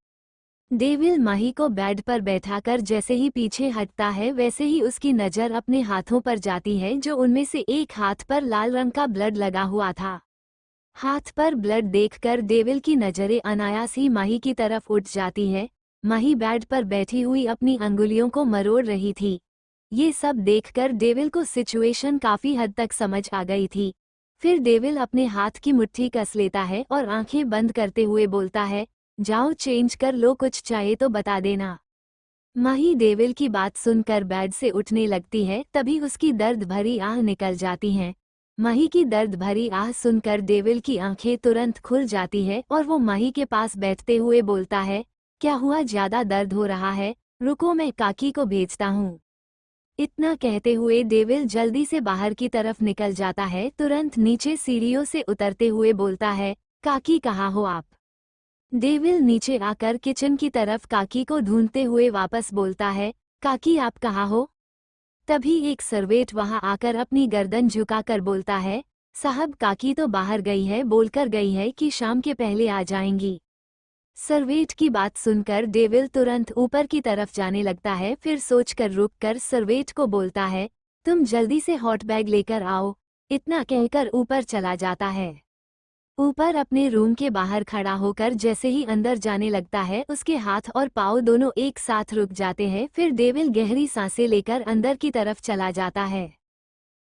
डेविल माही को बेड पर बैठाकर जैसे ही पीछे हटता है, वैसे ही उसकी नज़र अपने हाथों पर जाती है, जो उनमें से एक हाथ पर लाल रंग का ब्लड लगा हुआ था। हाथ पर ब्लड देखकर डेविल की नज़रें अनायास ही माही की तरफ उठ जाती है। माही बेड पर बैठी हुई अपनी अंगुलियों को मरोड़ रही थी। ये सब देखकर डेविल को सिचुएशन काफी हद तक समझ आ गई थी। फिर डेविल अपने हाथ की मुट्ठी कस लेता है और आंखें बंद करते हुए बोलता है, जाओ चेंज कर लो, कुछ चाहिए तो बता देना। माही डेविल की बात सुनकर बेड से उठने लगती है, तभी उसकी दर्द भरी आह निकल जाती हैं। माही की दर्द भरी आह सुनकर डेविल की आंखें तुरंत खुल जाती है और वो माही के पास बैठते हुए बोलता है, क्या हुआ, ज्यादा दर्द हो रहा है? रुको मैं काकी को भेजता हूँ। इतना कहते हुए डेविल जल्दी से बाहर की तरफ निकल जाता है। तुरंत नीचे सीढ़ियों से उतरते हुए बोलता है, काकी कहाँ हो आप? डेविल नीचे आकर किचन की तरफ काकी को ढूंढते हुए वापस बोलता है, काकी आप कहाँ हो? तभी एक सर्वेंट वहां आकर अपनी गर्दन झुकाकर बोलता है, साहब काकी तो बाहर गई है, बोलकर गई है कि शाम के पहले आ जाएंगी। सर्वेंट की बात सुनकर डेविल तुरंत ऊपर की तरफ जाने लगता है, फिर सोचकर रुककर सर्वेंट को बोलता है, तुम जल्दी से हॉट बैग लेकर आओ। इतना कहकर ऊपर चला जाता है। ऊपर अपने रूम के बाहर खड़ा होकर जैसे ही अंदर जाने लगता है, उसके हाथ और पाँव दोनों एक साथ रुक जाते हैं। फिर डेविल गहरी सांसें लेकर अंदर की तरफ चला जाता है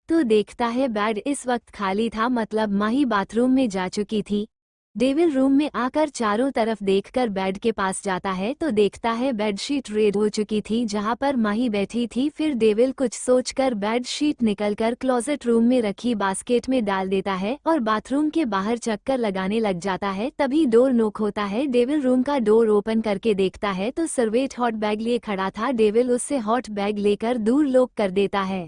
तो देखता है बेड इस वक्त खाली था, मतलब माही बाथरूम में जा चुकी थी। डेविल रूम में आकर चारों तरफ देखकर बेड के पास जाता है तो देखता है बेडशीट रेड हो चुकी थी जहां पर माही बैठी थी। फिर डेविल कुछ सोचकर बेडशीट निकलकर क्लोजेट रूम में रखी बास्केट में डाल देता है और बाथरूम के बाहर चक्कर लगाने लग जाता है। तभी डोर नॉक होता है। डेविल रूम का डोर ओपन करके देखता है तो सर्वेंट हॉट बैग लिए खड़ा था। डेविल उससे हॉट बैग लेकर दूर लॉक कर देता है।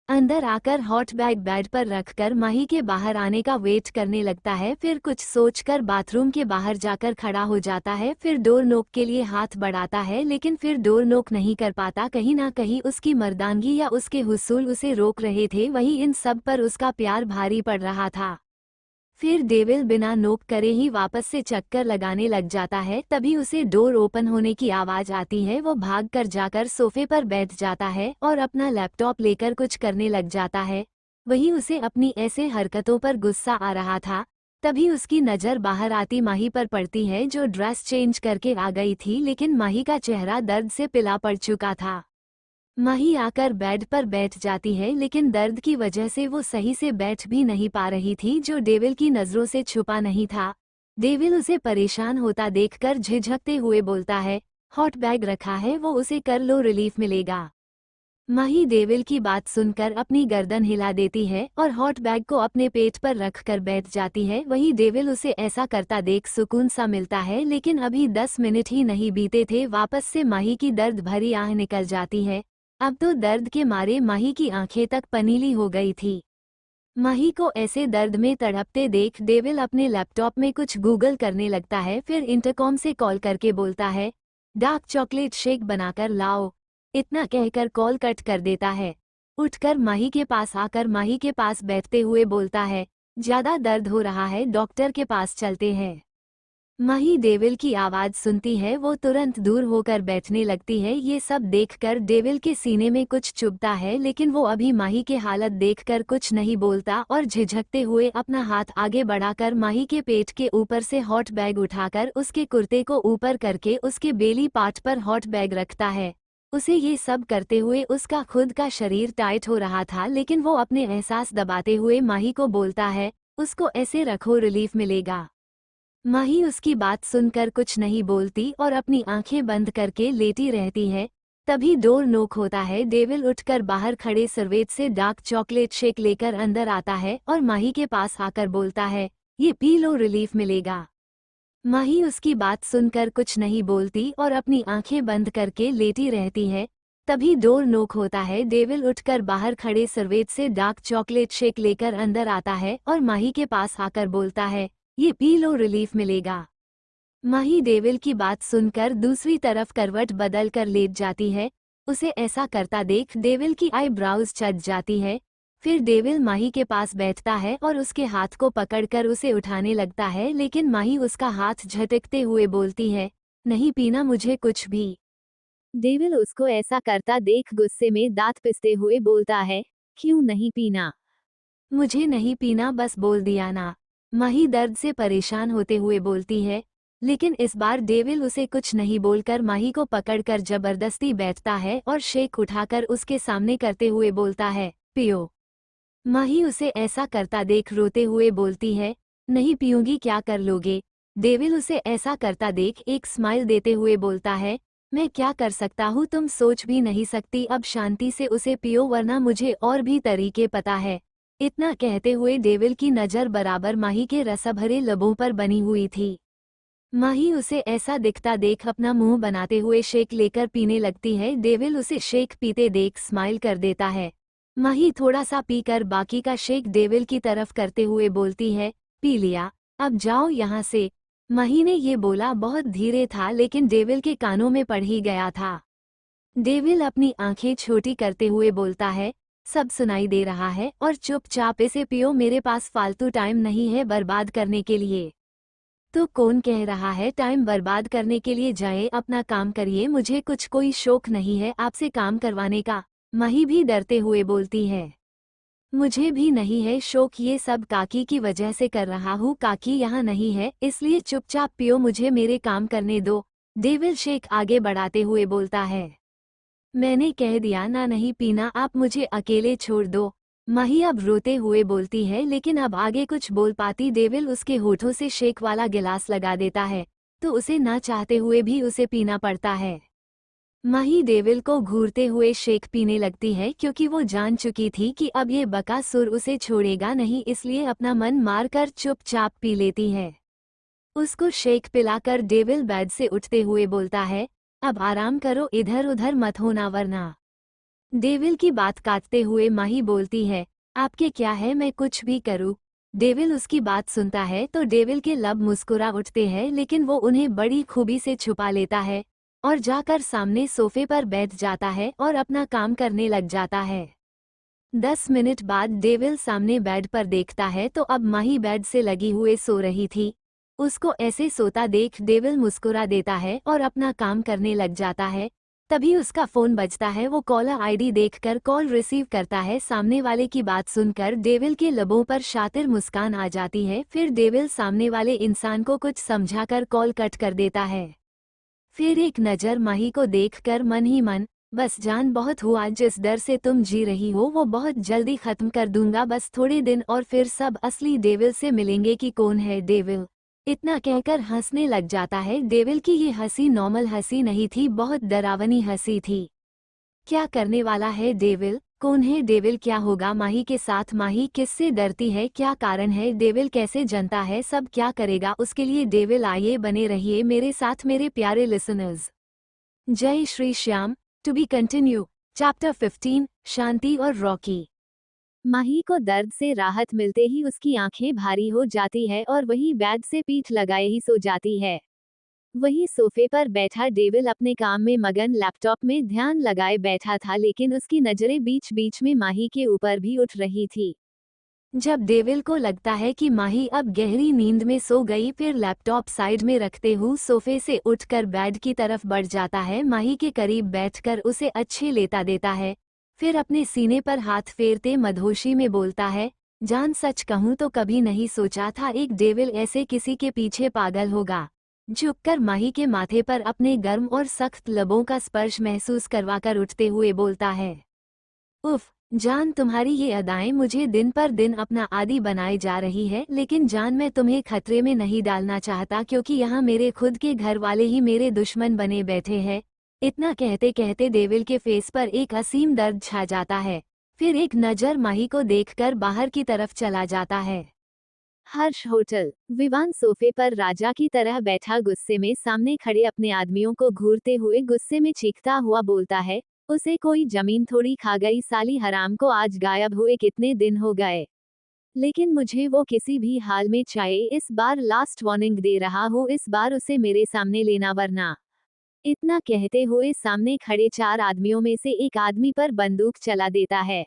अंदर आकर हॉट बैग बेड पर रखकर माही के बाहर आने का वेट करने लगता है। फिर कुछ सोचकर बाथरूम के बाहर जाकर खड़ा हो जाता है। फिर डोर नॉक के लिए हाथ बढ़ाता है, लेकिन फिर डोर नॉक नहीं कर पाता। कहीं ना कहीं उसकी मर्दानगी या उसके हुसूल उसे रोक रहे थे। वहीं इन सब पर उसका प्यार भारी पड़ रहा था। फिर डेविल बिना नोक करे ही वापस से चक्कर लगाने लग जाता है। तभी उसे डोर ओपन होने की आवाज आती है। वो भागकर जाकर सोफे पर बैठ जाता है और अपना लैपटॉप लेकर कुछ करने लग जाता है। वहीं उसे अपनी ऐसे हरकतों पर गुस्सा आ रहा था। तभी उसकी नज़र बाहर आती माही पर पड़ती है, जो ड्रेस चेंज करके आ गई थी, लेकिन माही का चेहरा दर्द से पिला पड़ चुका था। माही आकर बेड पर बैठ जाती है, लेकिन दर्द की वजह से वो सही से बैठ भी नहीं पा रही थी, जो डेविल की नज़रों से छुपा नहीं था। डेविल उसे परेशान होता देखकर झिझकते हुए बोलता है, हॉट बैग रखा है, वो उसे कर लो, रिलीफ मिलेगा। माही डेविल की बात सुनकर अपनी गर्दन हिला देती है और हॉट बैग को अपने पेट पर रखकर बैठ जाती है। वहीं डेविल उसे ऐसा करता देख सुकून सा मिलता है, लेकिन अभी 10 मिनट ही नहीं बीते थे, वापस से माही की दर्द भरी आह निकल जाती है। अब तो दर्द के मारे माही की आंखें तक पनीली हो गई थी। माही को ऐसे दर्द में तड़पते देख डेविल अपने लैपटॉप में कुछ गूगल करने लगता है। फिर इंटरकॉम से कॉल करके बोलता है, डार्क चॉकलेट शेक बनाकर लाओ। इतना कहकर कॉल कट कर देता है। उठकर माही के पास आकर माही के पास बैठते हुए बोलता है, ज्यादा दर्द हो रहा है, डॉक्टर के पास चलते हैं। माही डेविल की आवाज सुनती है, वो तुरंत दूर होकर बैठने लगती है। ये सब देखकर डेविल के सीने में कुछ चुभता है, लेकिन वो अभी माही के हालत देखकर कुछ नहीं बोलता और झिझकते हुए अपना हाथ आगे बढ़ाकर माही के पेट के ऊपर से हॉट बैग उठाकर उसके कुर्ते को ऊपर करके उसके बेली पार्ट पर हॉट बैग रखता है। उसे ये सब करते हुए उसका खुद का शरीर टाइट हो रहा था, लेकिन वो अपने एहसास दबाते हुए माही को बोलता है, उसको ऐसे रखो, रिलीफ मिलेगा। माही उसकी बात सुनकर कुछ नहीं बोलती और अपनी आंखें बंद करके लेटी रहती है। तभी डोर नॉक होता है। डेविल उठकर बाहर खड़े सर्वेंट से डार्क चॉकलेट शेक लेकर अंदर आता है और माही के पास आकर बोलता है, ये पी लो, रिलीफ मिलेगा। माही उसकी बात सुनकर कुछ नहीं बोलती और अपनी आंखें बंद करके लेटी रहती है। तभी डोर नॉक होता है। डेविल उठकर बाहर खड़े सर्वेंट से डार्क चॉकलेट शेक लेकर अंदर आता है और माही के पास आकर बोलता है, ये पी लो, रिलीफ मिलेगा। माही डेविल की बात सुनकर दूसरी तरफ करवट बदल कर लेट जाती है। उसे ऐसा करता देख डेविल की आईब्राउज चढ़ जाती है। फिर डेविल माही के पास बैठता है और उसके हाथ को पकड़कर उसे उठाने लगता है, लेकिन माही उसका हाथ झटकते हुए बोलती है, नहीं पीना मुझे कुछ भी। डेविल उसको ऐसा करता देख गुस्से में दांत पिसते हुए बोलता है, क्यों नहीं पीना? मुझे नहीं पीना, बस बोल दिया ना। माही दर्द से परेशान होते हुए बोलती है, लेकिन इस बार डेविल उसे कुछ नहीं बोलकर माही को पकड़कर जबरदस्ती बैठता है और शेक उठाकर उसके सामने करते हुए बोलता है, पियो। माही उसे ऐसा करता देख रोते हुए बोलती है, नहीं पीऊंगी, क्या कर लोगे? डेविल उसे ऐसा करता देख एक स्माइल देते हुए बोलता है, मैं क्या कर सकता हूँ, तुम सोच भी नहीं सकती, अब शांति से उसे पियो वरना मुझे और भी तरीके पता है। इतना कहते हुए डेविल की नज़र बराबर माही के रसभरे लबों पर बनी हुई थी। माही उसे ऐसा दिखता देख अपना मुंह बनाते हुए शेक लेकर पीने लगती है। डेविल उसे शेक पीते देख स्माइल कर देता है। माही थोड़ा सा पीकर बाकी का शेक डेविल की तरफ करते हुए बोलती है, पी लिया, अब जाओ यहाँ से। माही ने ये बोला बहुत धीरे था, लेकिन डेविल के कानों में पड़ ही गया था। डेविल अपनी आंखें छोटी करते हुए बोलता है, सब सुनाई दे रहा है और चुपचाप इसे पियो, मेरे पास फालतू टाइम नहीं है बर्बाद करने के लिए। तो कौन कह रहा है टाइम बर्बाद करने के लिए? जाए अपना काम करिए, मुझे कुछ कोई शौक नहीं है आपसे काम करवाने का। माही भी डरते हुए बोलती है, मुझे भी नहीं है शौक, ये सब काकी की वजह से कर रहा हूँ, काकी यहाँ नहीं है इसलिए चुपचाप पियो, मुझे मेरे काम करने दो। डेविल शेक आगे बढ़ाते हुए बोलता है, मैंने कह दिया ना नहीं पीना, आप मुझे अकेले छोड़ दो। माही अब रोते हुए बोलती है, लेकिन अब आगे कुछ बोल पाती। डेविल उसके होठों से शेक वाला गिलास लगा देता है, तो उसे ना चाहते हुए भी उसे पीना पड़ता है। माही डेविल को घूरते हुए शेक पीने लगती है, क्योंकि वो जान चुकी थी कि अब ये बकासुर उसे छोड़ेगा नहीं, इसलिए अपना मन मारकर चुपचाप पी लेती है। उसको शेक पिलाकर डेविल बेड से उठते हुए बोलता है, अब आराम करो, इधर उधर मत होना वरना। डेविल की बात काटते हुए माही बोलती है, आपके क्या है, मैं कुछ भी करूं? डेविल उसकी बात सुनता है तो डेविल के लब मुस्कुरा उठते हैं, लेकिन वो उन्हें बड़ी खूबी से छुपा लेता है और जाकर सामने सोफे पर बैठ जाता है और अपना काम करने लग जाता है। 10 मिनट बाद डेविल सामने बेड पर देखता है तो अब माही बेड से लगी हुए सो रही थी। उसको ऐसे सोता देख डेविल मुस्कुरा देता है और अपना काम करने लग जाता है। तभी उसका फोन बजता है। वो कॉलर आईडी देखकर कॉल रिसीव करता है। सामने वाले की बात सुनकर डेविल के लबों पर शातिर मुस्कान आ जाती है। फिर डेविल सामने वाले इंसान को कुछ समझाकर कॉल कट कर देता है। फिर एक नज़र माही को देखकर मन ही मन, बस जान बहुत हुआ, जिस डर से तुम जी रही हो वो बहुत जल्दी खत्म कर दूंगा, बस थोड़े दिन और फिर सब असली डेविल से मिलेंगे। कि कौन है डेविल? इतना कहकर हंसने लग जाता है। डेविल की ये हंसी नॉर्मल हंसी नहीं थी, बहुत डरावनी हंसी थी। क्या करने वाला है डेविल? कौन है डेविल? क्या होगा माही के साथ? माही किससे डरती है? क्या कारण है? डेविल कैसे जनता है? सब क्या करेगा उसके लिए डेविल? आइए बने रहिए मेरे साथ मेरे प्यारे लिसनर्स। जय Shri Shyam. To be continue. Chapter 15, Shanti और रॉकी। माही को दर्द से राहत मिलते ही उसकी आंखें भारी हो जाती है और वही बेड से पीठ लगाए ही सो जाती है। वही सोफे पर बैठा डेविल अपने काम में मगन लैपटॉप में ध्यान लगाए बैठा था, लेकिन उसकी नजरें बीच बीच में माही के ऊपर भी उठ रही थी। जब डेविल को लगता है कि माही अब गहरी नींद में सो गई, फिर लैपटॉप साइड में रखते हुए सोफे से उठकर बेड की तरफ बढ़ जाता है। माही के करीब बैठकर उसे अच्छे लेटा देता है, फिर अपने सीने पर हाथ फेरते मदहोशी में बोलता है, जान सच कहूँ तो कभी नहीं सोचा था एक डेविल ऐसे किसी के पीछे पागल होगा। झुककर माही के माथे पर अपने गर्म और सख्त लबों का स्पर्श महसूस करवाकर उठते हुए बोलता है, उफ जान, तुम्हारी ये अदाएं मुझे दिन पर दिन अपना आदी बनाए जा रही है, लेकिन जान मैं तुम्हें खतरे में नहीं डालना चाहता, क्योंकि यहाँ मेरे खुद के घर वाले ही मेरे दुश्मन बने बैठे हैं। इतना कहते कहते डेविल के फेस पर एक असीम दर्द छा जाता है, फिर एक नज़र माही को देखकर बाहर की तरफ चला जाता है। हर्ष होटल। विवान सोफे पर राजा की तरह बैठा गुस्से में सामने खड़े अपने आदमियों को घूरते हुए गुस्से में चीखता हुआ बोलता है, उसे कोई जमीन थोड़ी खा गई, साली हराम को आज गायब हुए कितने दिन हो गए, लेकिन मुझे वो किसी भी हाल में चाहिए। इस बार लास्ट वार्निंग दे रहा हूँ, इस बार उसे मेरे सामने लेना वरना। इतना कहते हुए सामने खड़े 4 आदमियों में से एक आदमी पर बंदूक चला देता है।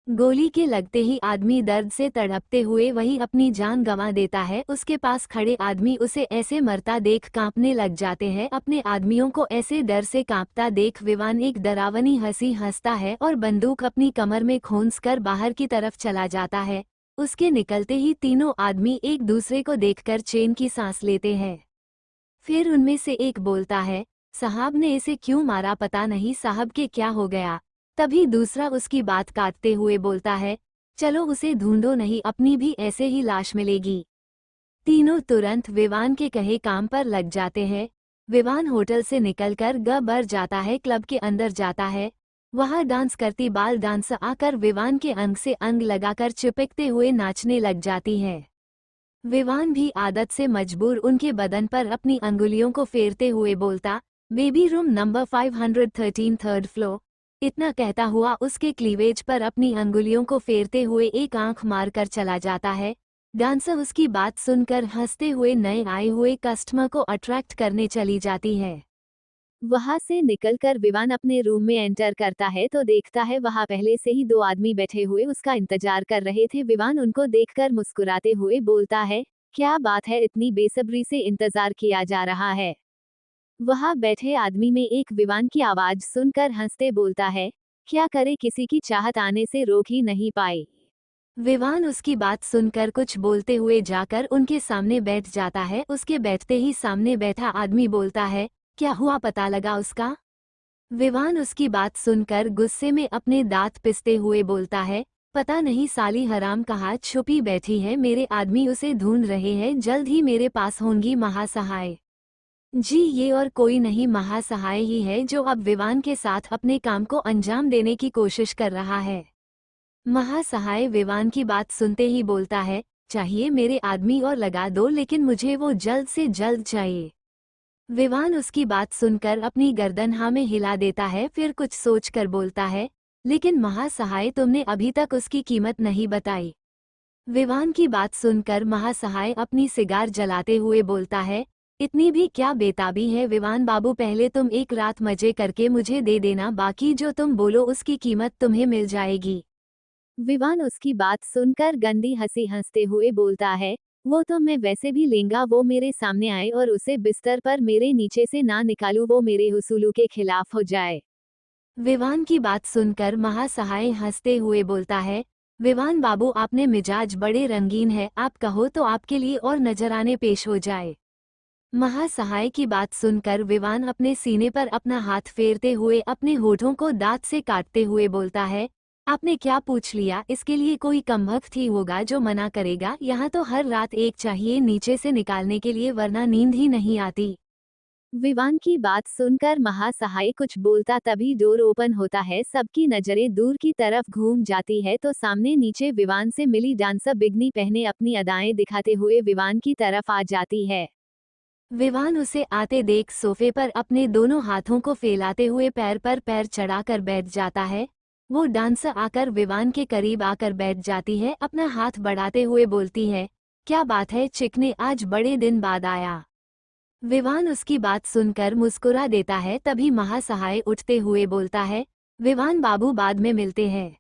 गोली के लगते ही आदमी दर्द से तड़पते हुए वही अपनी जान गंवा देता है। उसके पास खड़े आदमी उसे ऐसे मरता देख कांपने लग जाते हैं। अपने आदमियों को ऐसे डर से कांपता देख विवान एक डरावनी हंसी हंसता है और बंदूक अपनी कमर में खोंसकर बाहर की तरफ चला जाता है। उसके निकलते ही तीनों आदमी एक दूसरे को देखकर चैन की सांस लेते हैं। फिर उनमें से एक बोलता है, साहब ने इसे क्यों मारा पता नहीं, साहब के क्या हो गया। तभी दूसरा उसकी बात काटते हुए बोलता है, चलो उसे ढूंढो, नहीं अपनी भी ऐसे ही लाश मिलेगी। तीनों तुरंत विवान के कहे काम पर लग जाते हैं। विवान होटल से निकलकर बर जाता है, क्लब के अंदर जाता है। वहां डांस करती बाल डांस आकर विवान के अंग से अंग लगाकर चिपकते हुए नाचने लग जाती है। विवान भी आदत से मजबूर उनके बदन पर अपनी अंगुलियों को फेरते हुए बोलता, baby room number 513 third floor. इतना कहता हुआ उसके क्लीवेज पर अपनी अंगुलियों को फेरते हुए एक आंख मारकर चला जाता है। डांसर उसकी बात सुनकर हंसते हुए नए आए हुए कस्टमर को अट्रैक्ट करने चली जाती है। वहां से निकलकर विवान अपने रूम में एंटर करता है तो देखता है वहां पहले से ही 2 आदमी बैठे हुए उसका इंतजार कर रहे थे। विवान उनको देखकर मुस्कुराते हुए बोलता है, क्या बात है, इतनी बेसब्री से इंतजार किया जा रहा है। वहां बैठे आदमी में एक विवान की आवाज सुनकर हंसते बोलता है, क्या करे, किसी की चाहत आने से रोक ही नहीं पाई। विवान उसकी बात सुनकर कुछ बोलते हुए जाकर उनके सामने बैठ जाता है। उसके बैठते ही सामने बैठा आदमी बोलता है, क्या हुआ पता लगा उसका। विवान उसकी बात सुनकर गुस्से में अपने दांत पिसते हुए बोलता है, पता नहीं साली हराम कहाँ छुपी बैठी है, मेरे आदमी उसे ढूंढ रहे हैं, जल्द ही मेरे पास होंगी महासहाय। जी ये और कोई नहीं, महासहाय ही है जो अब विवान के साथ अपने काम को अंजाम देने की कोशिश कर रहा है। महासहाय विवान की बात सुनते ही बोलता है, चाहिए मेरे आदमी और लगा दो, लेकिन मुझे वो जल्द से जल्द चाहिए। विवान उसकी बात सुनकर अपनी गर्दन हाँ में हिला देता है, फिर कुछ सोचकर बोलता है, लेकिन महासहाय तुमने अभी तक उसकी कीमत नहीं बताई। विवान की बात सुनकर महासहाय अपनी सिगार जलाते हुए बोलता है, इतनी भी क्या बेताबी है विवान बाबू, पहले तुम एक रात मजे करके मुझे दे देना, बाकी जो तुम बोलो उसकी कीमत तुम्हें मिल जाएगी। विवान उसकी बात सुनकर गंदी हंसी हंसते हुए बोलता है, वो तो मैं वैसे भी लेंगा, वो मेरे सामने आए और उसे बिस्तर पर मेरे नीचे से ना निकालूं, वो मेरे हुसूलों के खिलाफ हो जाए। विवान की बात सुनकर महासहाय हंसते हुए बोलता है, विवान बाबू आपने मिजाज बड़े रंगीन है, आप कहो तो आपके लिए और नजराने पेश हो जाए। महासहाय की बात सुनकर विवान अपने सीने पर अपना हाथ फेरते हुए अपने होठों को दांत से काटते हुए बोलता है, आपने क्या पूछ लिया, इसके लिए कोई कमबख्त ही होगा जो मना करेगा, यहाँ तो हर रात एक चाहिए नीचे से निकालने के लिए, वरना नींद ही नहीं आती। विवान की बात सुनकर महासहाय कुछ बोलता, तभी डोर ओपन होता है, सबकी नजरें दूर की तरफ घूम जाती है तो सामने नीचे विवान से मिली डांसर बिगनी पहने अपनी अदाएं दिखाते हुए विवान की तरफ आ जाती है। विवान उसे आते देख सोफे पर अपने दोनों हाथों को फैलाते हुए पैर पर पैर चढ़ाकर बैठ जाता है। वो डांसर आकर विवान के करीब आकर बैठ जाती है, अपना हाथ बढ़ाते हुए बोलती है, क्या बात है चिकने, आज बड़े दिन बाद आया। विवान उसकी बात सुनकर मुस्कुरा देता है। तभी महासहाय उठते हुए बोलता है, विवान बाबू बाद में मिलते हैं।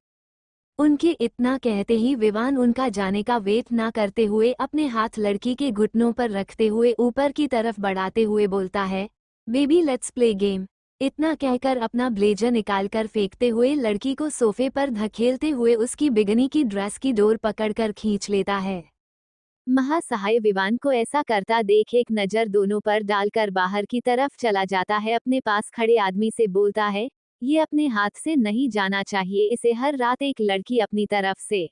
उनके इतना कहते ही विवान उनका जाने का वेट ना करते हुए अपने हाथ लड़की के घुटनों पर रखते हुए ऊपर की तरफ बढ़ाते हुए बोलता है, बेबी लेट्स प्ले गेम। इतना कहकर अपना ब्लेजर निकालकर फेंकते हुए लड़की को सोफे पर धकेलते हुए उसकी बिगनी की ड्रेस की डोर पकड़कर खींच लेता है। महासहाय विवान को ऐसा करता देख एक नजर दोनों पर डालकर बाहर की तरफ चला जाता है। अपने पास खड़े आदमी से बोलता है, ये अपने हाथ से नहीं जाना चाहिए, इसे हर रात एक लड़की अपनी तरफ से।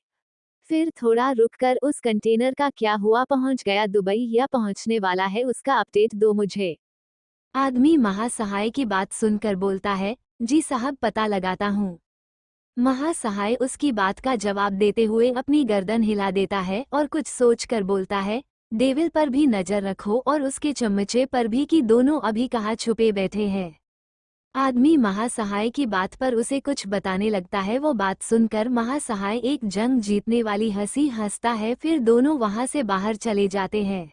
फिर थोड़ा रुककर उस कंटेनर का क्या हुआ, पहुंच गया दुबई या पहुंचने वाला है, उसका अपडेट दो मुझे। आदमी महासहाय की बात सुनकर बोलता है, जी साहब पता लगाता हूँ। महासहाय उसकी बात का जवाब देते हुए अपनी गर्दन हिला देता है और कुछ सोचकर बोलता है, डेविल पर भी नजर रखो और उसके चमचे पर भी कि दोनों अभी कहाँ छुपे बैठे हैं। आदमी महासहाय की बात पर उसे कुछ बताने लगता है। वो बात सुनकर महासहाय एक जंग जीतने वाली हंसी हंसता है। फिर दोनों वहां से बाहर चले जाते हैं।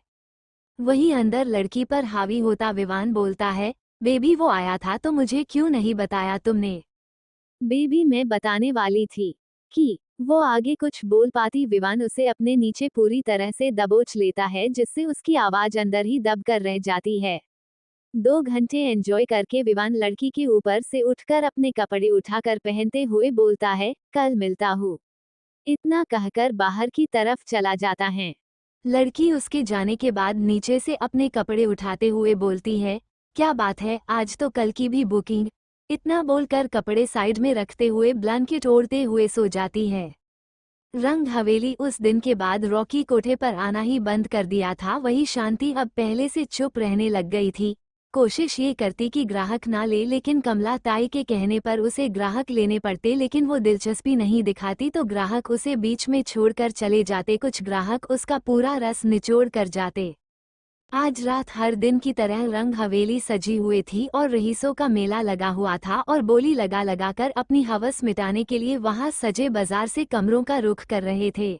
वहीं अंदर लड़की पर हावी होता विवान बोलता है, बेबी वो आया था तो मुझे क्यों नहीं बताया तुमने। बेबी मैं बताने वाली थी कि वो आगे कुछ बोल पाती, विवान उसे अपने नीचे पूरी तरह से दबोच लेता है जिससे उसकी आवाज अंदर ही दब कर रह जाती है। 2 घंटे एंजॉय करके विवान लड़की के ऊपर से उठकर अपने कपड़े उठाकर पहनते हुए बोलता है, कल मिलता हूँ। इतना कहकर बाहर की तरफ चला जाता है। लड़की उसके जाने के बाद नीचे से अपने कपड़े उठाते हुए बोलती है, क्या बात है, आज तो कल की भी बुकिंग। इतना बोलकर कपड़े साइड में रखते हुए ब्लैंकेट ओढ़ते हुए सो जाती है। रंग हवेली उस दिन के बाद रॉकी कोठे पर आना ही बंद कर दिया था। वही शांति अब पहले से चुप रहने लग गई थी। कोशिश ये करती कि ग्राहक ना ले, लेकिन कमला ताई के कहने पर उसे ग्राहक लेने पड़ते, लेकिन वो दिलचस्पी नहीं दिखाती तो ग्राहक उसे बीच में छोड़कर चले जाते। कुछ ग्राहक उसका पूरा रस निचोड़ कर जाते। आज रात हर दिन की तरह रंग हवेली सजी हुई थी और रईसों का मेला लगा हुआ था और बोली लगा लगाकर अपनी हवस मिटाने के लिए वहां सजे बाजार से कमरों का रुख कर रहे थे।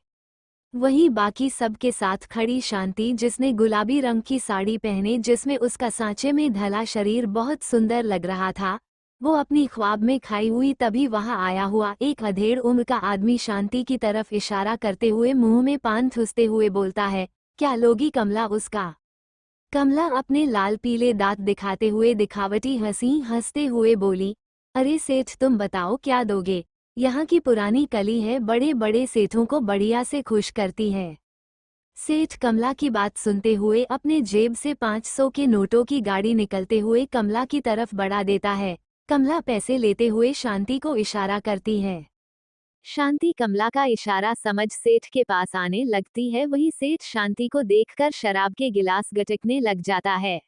वहीं बाकी सबके साथ खड़ी शांति, जिसने गुलाबी रंग की साड़ी पहने जिसमें उसका सांचे में ढला शरीर बहुत सुंदर लग रहा था, वो अपनी ख्वाब में खाई हुई तभी वहां आया हुआ एक अधेड़ उम्र का आदमी शांति की तरफ इशारा करते हुए मुंह में पान ठूसते हुए बोलता है, क्या लोगी कमला उसका। कमला अपने लाल पीले दांत दिखाते हुए दिखावटी हंसी हंसते हुए बोली, अरे सेठ तुम बताओ क्या दोगे, यहाँ की पुरानी कली है, बड़े बड़े सेठों को बढ़िया से खुश करती है। सेठ कमला की बात सुनते हुए अपने जेब से 500 के नोटों की गाड़ी निकलते हुए कमला की तरफ बढ़ा देता है। कमला पैसे लेते हुए शांति को इशारा करती है। शांति कमला का इशारा समझ सेठ के पास आने लगती है। वही सेठ शांति को देखकर शराब के गिलास गटकने लग जाता है।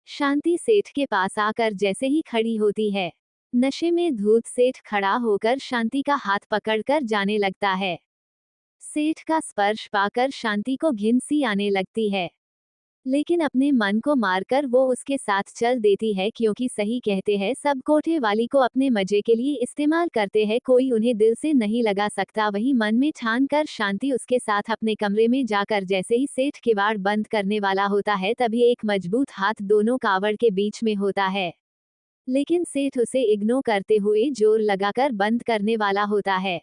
शांति सेठ के पास आकर जैसे ही खड़ी होती है, नशे में धूत सेठ खड़ा होकर शांति का हाथ पकड़कर जाने लगता है। सेठ का स्पर्श पाकर शांति को घिन सी आने लगती है, लेकिन अपने मन को मारकर वो उसके साथ चल देती है, क्योंकि सही कहते हैं सब कोठे वाली को अपने मजे के लिए इस्तेमाल करते हैं, कोई उन्हें दिल से नहीं लगा सकता। वही मन में ठान कर शांति उसके साथ अपने कमरे में जाकर जैसे ही सेठ किवाड़ बंद करने वाला होता है, तभी एक मजबूत हाथ दोनों कावड़ के बीच में होता है, लेकिन सेठ उसे इग्नोर करते हुए जोर लगाकर बंद करने वाला होता है।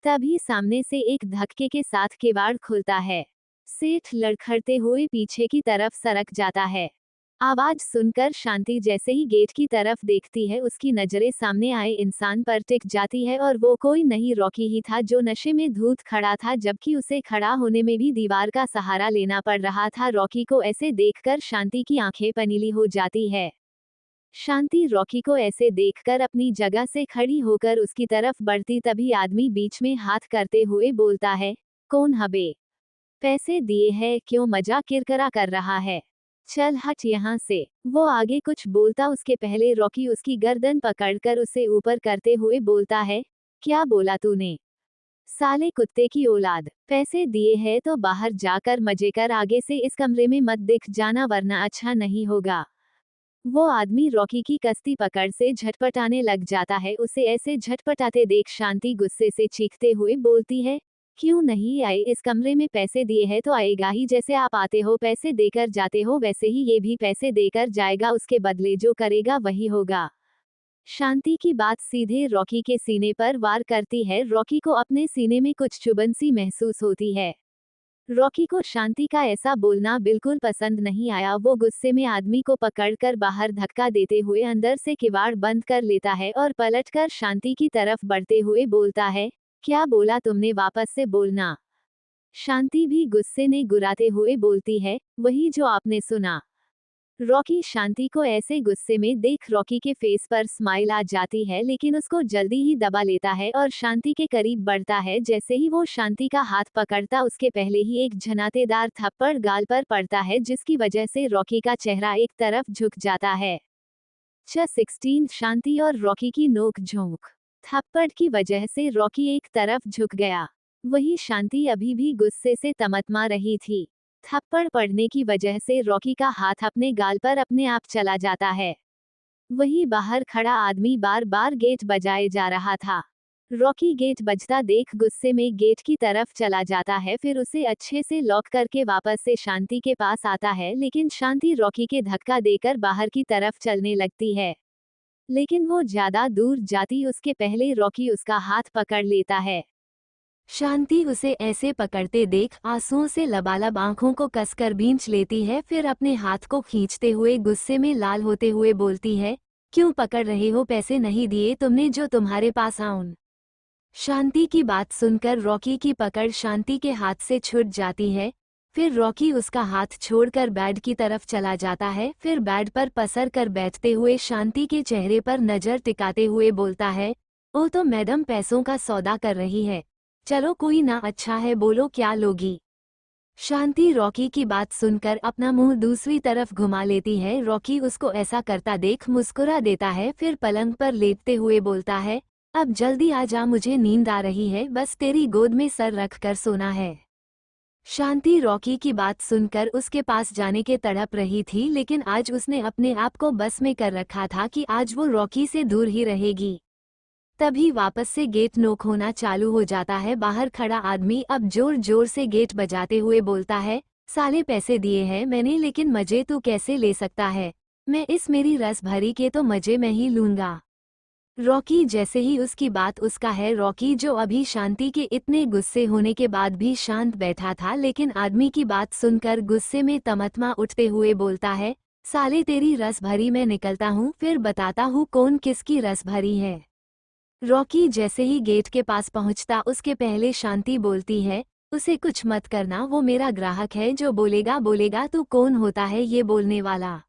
तभी सामने से एक धक्के के साथ किवाड़ खुलता है। सेठ लड़खड़ते हुए पीछे की तरफ सरक जाता है। आवाज सुनकर शांति जैसे ही गेट की तरफ देखती है, उसकी नजरें सामने आए इंसान पर टिक जाती है और वो कोई नहीं रॉकी ही था जो नशे में धूत खड़ा था, जबकि उसे खड़ा होने में भी दीवार का सहारा लेना पड़ रहा था। रॉकी को ऐसे देखकर शांति की आंखें पनीली हो जाती है। शांति रॉकी को ऐसे देखकर अपनी जगह से खड़ी होकर उसकी तरफ बढ़ती, तभी आदमी बीच में हाथ करते हुए बोलता है, कौन हबे? पैसे दिए हैं, क्यों मजाक किरकिरा कर रहा है? चल हट यहाँ से। वो आगे कुछ बोलता उसके पहले रॉकी उसकी गर्दन पकड़कर उसे ऊपर करते हुए बोलता है, क्या बोला तूने? साले कुत्ते की औलाद, पैसे दिए हैं तो बाहर जाकर मजे कर, आगे से इस कमरे में मत दिख जाना वरना अच्छा नहीं होगा। वो आदमी रॉकी की कस्ती पकड़ से झटपटाने लग जाता है। उसे ऐसे झटपटाते देख शांति गुस्से से चीखते हुए बोलती है, क्यों नहीं आए? इस कमरे में पैसे दिए हैं तो आएगा ही, जैसे आप आते हो पैसे देकर जाते हो वैसे ही ये भी पैसे देकर जाएगा, उसके बदले जो करेगा वही होगा। शांति की बात सीधे रॉकी के सीने पर वार करती है। रॉकी को अपने सीने में कुछ चुभन सी महसूस होती है। रॉकी को शांति का ऐसा बोलना बिल्कुल पसंद नहीं आया। वो गुस्से में आदमी को पकड़कर बाहर धक्का देते हुए अंदर से किवाड़ बंद कर लेता है और पलटकर शांति की तरफ बढ़ते हुए बोलता है, क्या बोला तुमने, वापस से बोलना। शांति भी गुस्से ने गुराते हुए बोलती है, वही जो आपने सुना। रॉकी शांति को ऐसे गुस्से में देख रॉकी के फेस पर स्माइल आ जाती है, लेकिन उसको जल्दी ही दबा लेता है और शांति के करीब बढ़ता है। जैसे ही वो शांति का हाथ पकड़ता उसके पहले ही एक झनातेदार थप्पड़ गाल पर पड़ता है, जिसकी वजह से रॉकी का चेहरा एक तरफ झुक जाता है। 16 शांति और रॉकी की नोक झोंक। थप्पड़ की वजह से रॉकी एक तरफ झुक गया, वही शांति अभी भी गुस्से से तमतमा रही थी। थप्पड़ पड़ने की वजह से रॉकी का हाथ अपने गाल पर अपने आप चला जाता है। वही बाहर खड़ा आदमी बार बार गेट बजाए जा रहा था। रॉकी गेट बजता देख गुस्से में गेट की तरफ चला जाता है, फिर उसे अच्छे से लॉक करके वापस से शांति के पास आता है, लेकिन शांति रॉकी के धक्का देकर बाहर की तरफ चलने लगती है। लेकिन वो ज्यादा दूर जाती उसके पहले रॉकी उसका हाथ पकड़ लेता है। शांति उसे ऐसे पकड़ते देख आंसुओं से लबालब आंखों को कसकर भींच लेती है, फिर अपने हाथ को खींचते हुए गुस्से में लाल होते हुए बोलती है, क्यों पकड़ रहे हो, पैसे नहीं दिए तुमने जो तुम्हारे पास आऊं। शांति की बात सुनकर रॉकी की पकड़ शांति के हाथ से छूट जाती है। फिर रॉकी उसका हाथ छोड़कर बेड की तरफ चला जाता है, फिर बेड पर पसर कर बैठते हुए शांति के चेहरे पर नजर टिकाते हुए बोलता है, ओ तो मैडम पैसों का सौदा कर रही है, चलो कोई ना, अच्छा है, बोलो क्या लोगी। शांति रॉकी की बात सुनकर अपना मुंह दूसरी तरफ घुमा लेती है। रॉकी उसको ऐसा करता देख मुस्कुरा देता है, फिर पलंग पर लेटते हुए बोलता है, अब जल्दी आ जा, मुझे नींद आ रही है, बस तेरी गोद में सर रख कर सोना है। शांति रॉकी की बात सुनकर उसके पास जाने के तड़प रही थी, लेकिन आज उसने अपने आप को बस में कर रखा था कि आज वो रॉकी से दूर ही रहेगी। तभी वापस से गेट नॉक होना चालू हो जाता है। बाहर खड़ा आदमी अब जोर जोर से गेट बजाते हुए बोलता है, साले पैसे दिए हैं मैंने, लेकिन मजे तू कैसे ले सकता है, मैं इस मेरी रस भरी के तो मजे मैं ही लूंगा। रॉकी जैसे ही उसकी बात उसका है, रॉकी जो अभी शांति के इतने गुस्से होने के बाद भी शांत बैठा था, लेकिन आदमी की बात सुनकर गुस्से में तमतमा उठते हुए बोलता है, साले तेरी रस भरी मैं निकलता हूँ, फिर बताता हूँ कौन किसकी रस भरी है। रॉकी जैसे ही गेट के पास पहुंचता उसके पहले शांति बोलती है, उसे कुछ मत करना, वो मेरा ग्राहक है, जो बोलेगा बोलेगा, तू कौन होता है ये बोलने वाला।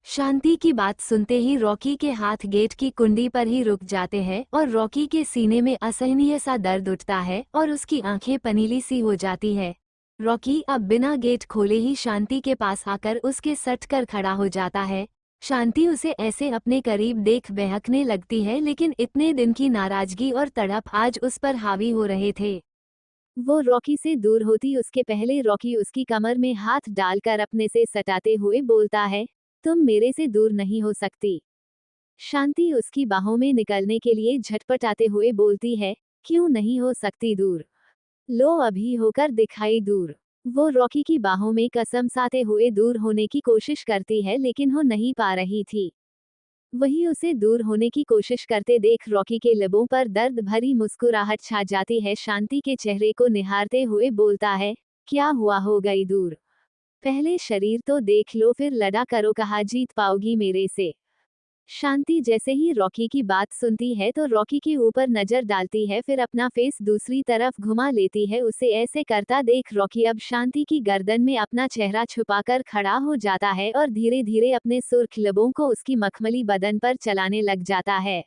शांति की बात सुनते ही रॉकी के हाथ गेट की कुंडी पर ही रुक जाते हैं और रॉकी के सीने में असहनीय सा दर्द उठता है और उसकी आंखें पनीली सी हो जाती है। रॉकी अब बिना गेट खोले ही शांति के पास आकर उसके सट कर खड़ा हो जाता है। शांति उसे ऐसे अपने करीब देख बहकने लगती है, लेकिन इतने दिन की नाराजगी और तड़प आज उस पर हावी हो रहे थे। वो रॉकी से दूर होती उसके पहले रॉकी उसकी कमर में हाथ डालकर अपने से सटाते हुए बोलता है, तुम मेरे से दूर नहीं हो सकती। शांति उसकी बाहों में निकलने के लिए झटपटाते हुए बोलती है, क्यों नहीं हो सकती दूर, लो अभी होकर दिखाई दूर। वो रॉकी की बाहों में कसम साते हुए दूर होने की कोशिश करती है, लेकिन हो नहीं पा रही थी। वही उसे दूर होने की कोशिश करते देख रॉकी के लबों पर दर्द भरी मुस्कुराहट छा जाती है। शांति के चेहरे को निहारते हुए बोलता है, क्या हुआ, हो गई दूर, पहले शरीर तो देख लो, फिर लड़ा करो, कहाँ जीत पाओगी मेरे से। शांति जैसे ही रॉकी की बात सुनती है तो रॉकी के ऊपर नजर डालती है, फिर अपना फेस दूसरी तरफ घुमा लेती है। उसे ऐसे करता देख रॉकी अब शांति की गर्दन में अपना चेहरा छुपाकर खड़ा हो जाता है और धीरे धीरे अपने सुर्ख लबों को उसकी मखमली बदन पर चलाने लग जाता है।